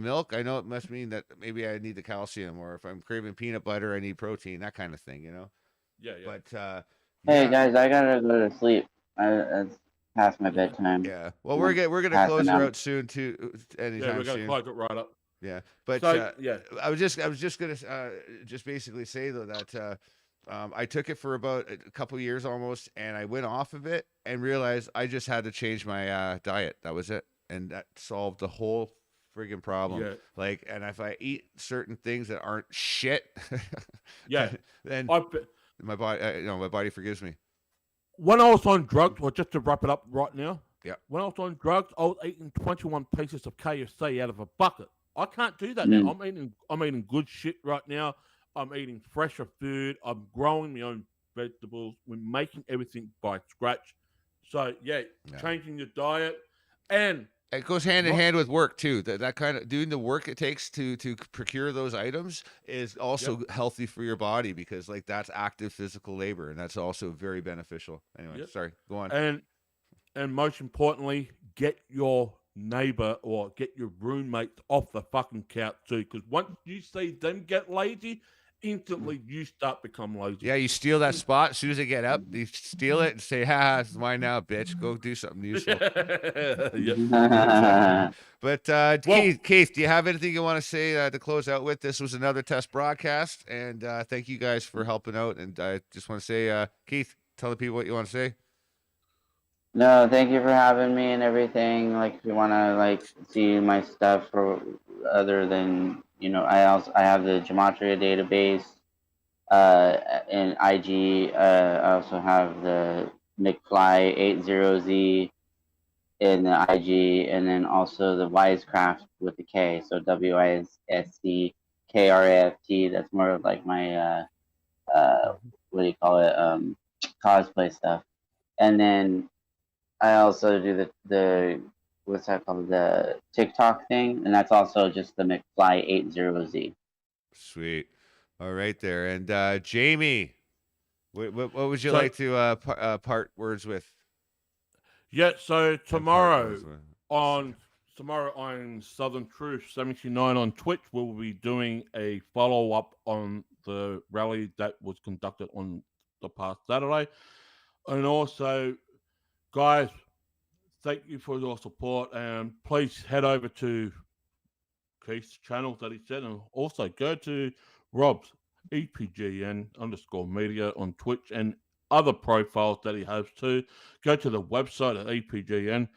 milk, I know it must mean that maybe I need the calcium, or if I'm craving peanut butter, I need protein, that kind of thing, Yeah. But Hey guys, I gotta go to sleep. It's past my bedtime. yeah. Well, we're gonna close her out soon too. Anytime we're gonna soon. close it right up. Yeah, but So, I was just gonna just basically say though that I took it for about a couple years almost, and I went off of it and realized I just had to change my diet. That was it, and that solved the whole friggin' problem. Yeah. Like, and if I eat certain things that aren't shit, Yeah. then my body forgives me. When I was on drugs, well, just to wrap it up right now. Yeah. When I was on drugs, I was eating 21 pieces of KFC out of a bucket. I can't do that now. I'm eating good shit right now. I'm eating fresher food. I'm growing my own vegetables. We're making everything by scratch. So changing your diet, and it goes hand in hand with work too. That kind of doing the work it takes to procure those items is also healthy for your body, because like that's active physical labor, and that's also very beneficial. Anyway, sorry, go on. And most importantly, get your neighbor or get your roommates off the fucking couch too, because once you see them get lazy, instantly you start become lazy. Yeah, you steal that spot as soon as they get up. You steal it and say, "Ha, it's mine now, bitch. Go do something useful." But Keith, do you have anything you want to say to close out with? This was another test broadcast, and thank you guys for helping out. And I just want to say, Keith, tell the people what you want to say. No, thank you for having me and everything. Like, if you want to see my stuff for other than I have the Gematria database, in IG. I also have the McFly 80Z in the IG, and then also the Wisecraft with the K. So WISCKRAFT. That's more of like my what do you call it? Cosplay stuff. And then I also do the what's that called? The TikTok thing, and that's also just the McFly 80Z. Sweet. All right there. And Jamie, what would you like to part words with? Yeah, so tomorrow on Southern Truth 79 on Twitch, we'll be doing a follow-up on the rally that was conducted on the past Saturday. And also, guys, thank you for your support, and please head over to Keith's channel that he said, and also go to Rob's EPGN_media on Twitch and other profiles that he has too. Go to the website at EPGN.ch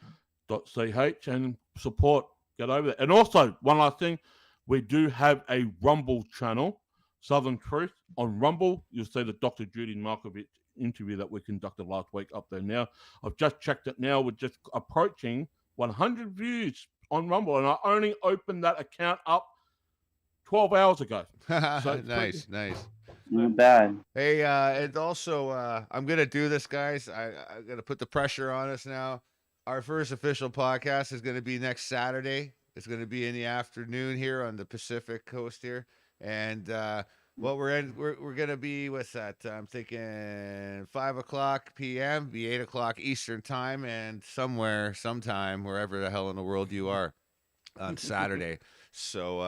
and support. Get over there. And also, one last thing, we do have a Rumble channel, Southern Truth. On Rumble, you'll see the Dr. Judy Markovich interview that we conducted last week up there now. I've just checked it now. We're just approaching 100 views on Rumble, and I only opened that account up 12 hours ago. So nice. Not bad. Hey, and also, I'm going to do this, guys. I'm going to put the pressure on us now. Our first official podcast is going to be next Saturday. It's going to be in the afternoon here on the Pacific Coast here. And we're going to be, what's that? I'm thinking 5:00 p.m., be 8:00 Eastern time, and sometime, wherever the hell in the world you are on Saturday. So,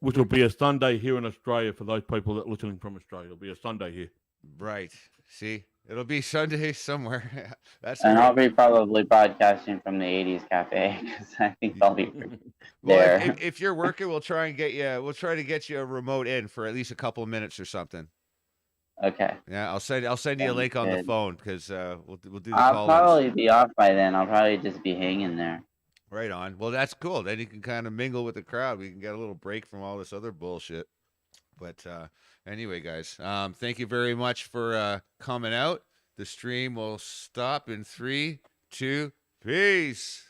which will be a Sunday here in Australia for those people that are listening from Australia. It'll be a Sunday here. Right. See, it'll be Sunday somewhere. And I'll be probably broadcasting from the 80s cafe because I think I'll be there. Well, if you're working, we'll try to get you a remote in for at least a couple of minutes or something. Okay. Yeah, I'll send you a link on the phone because we'll do the I'll call-ins. probably be off by then. I'll probably just be hanging there. Right on. Well, that's cool. Then you can kind of mingle with the crowd. We can get a little break from all this other bullshit. But anyway, guys, thank you very much for coming out. The stream will stop in 3, 2, peace.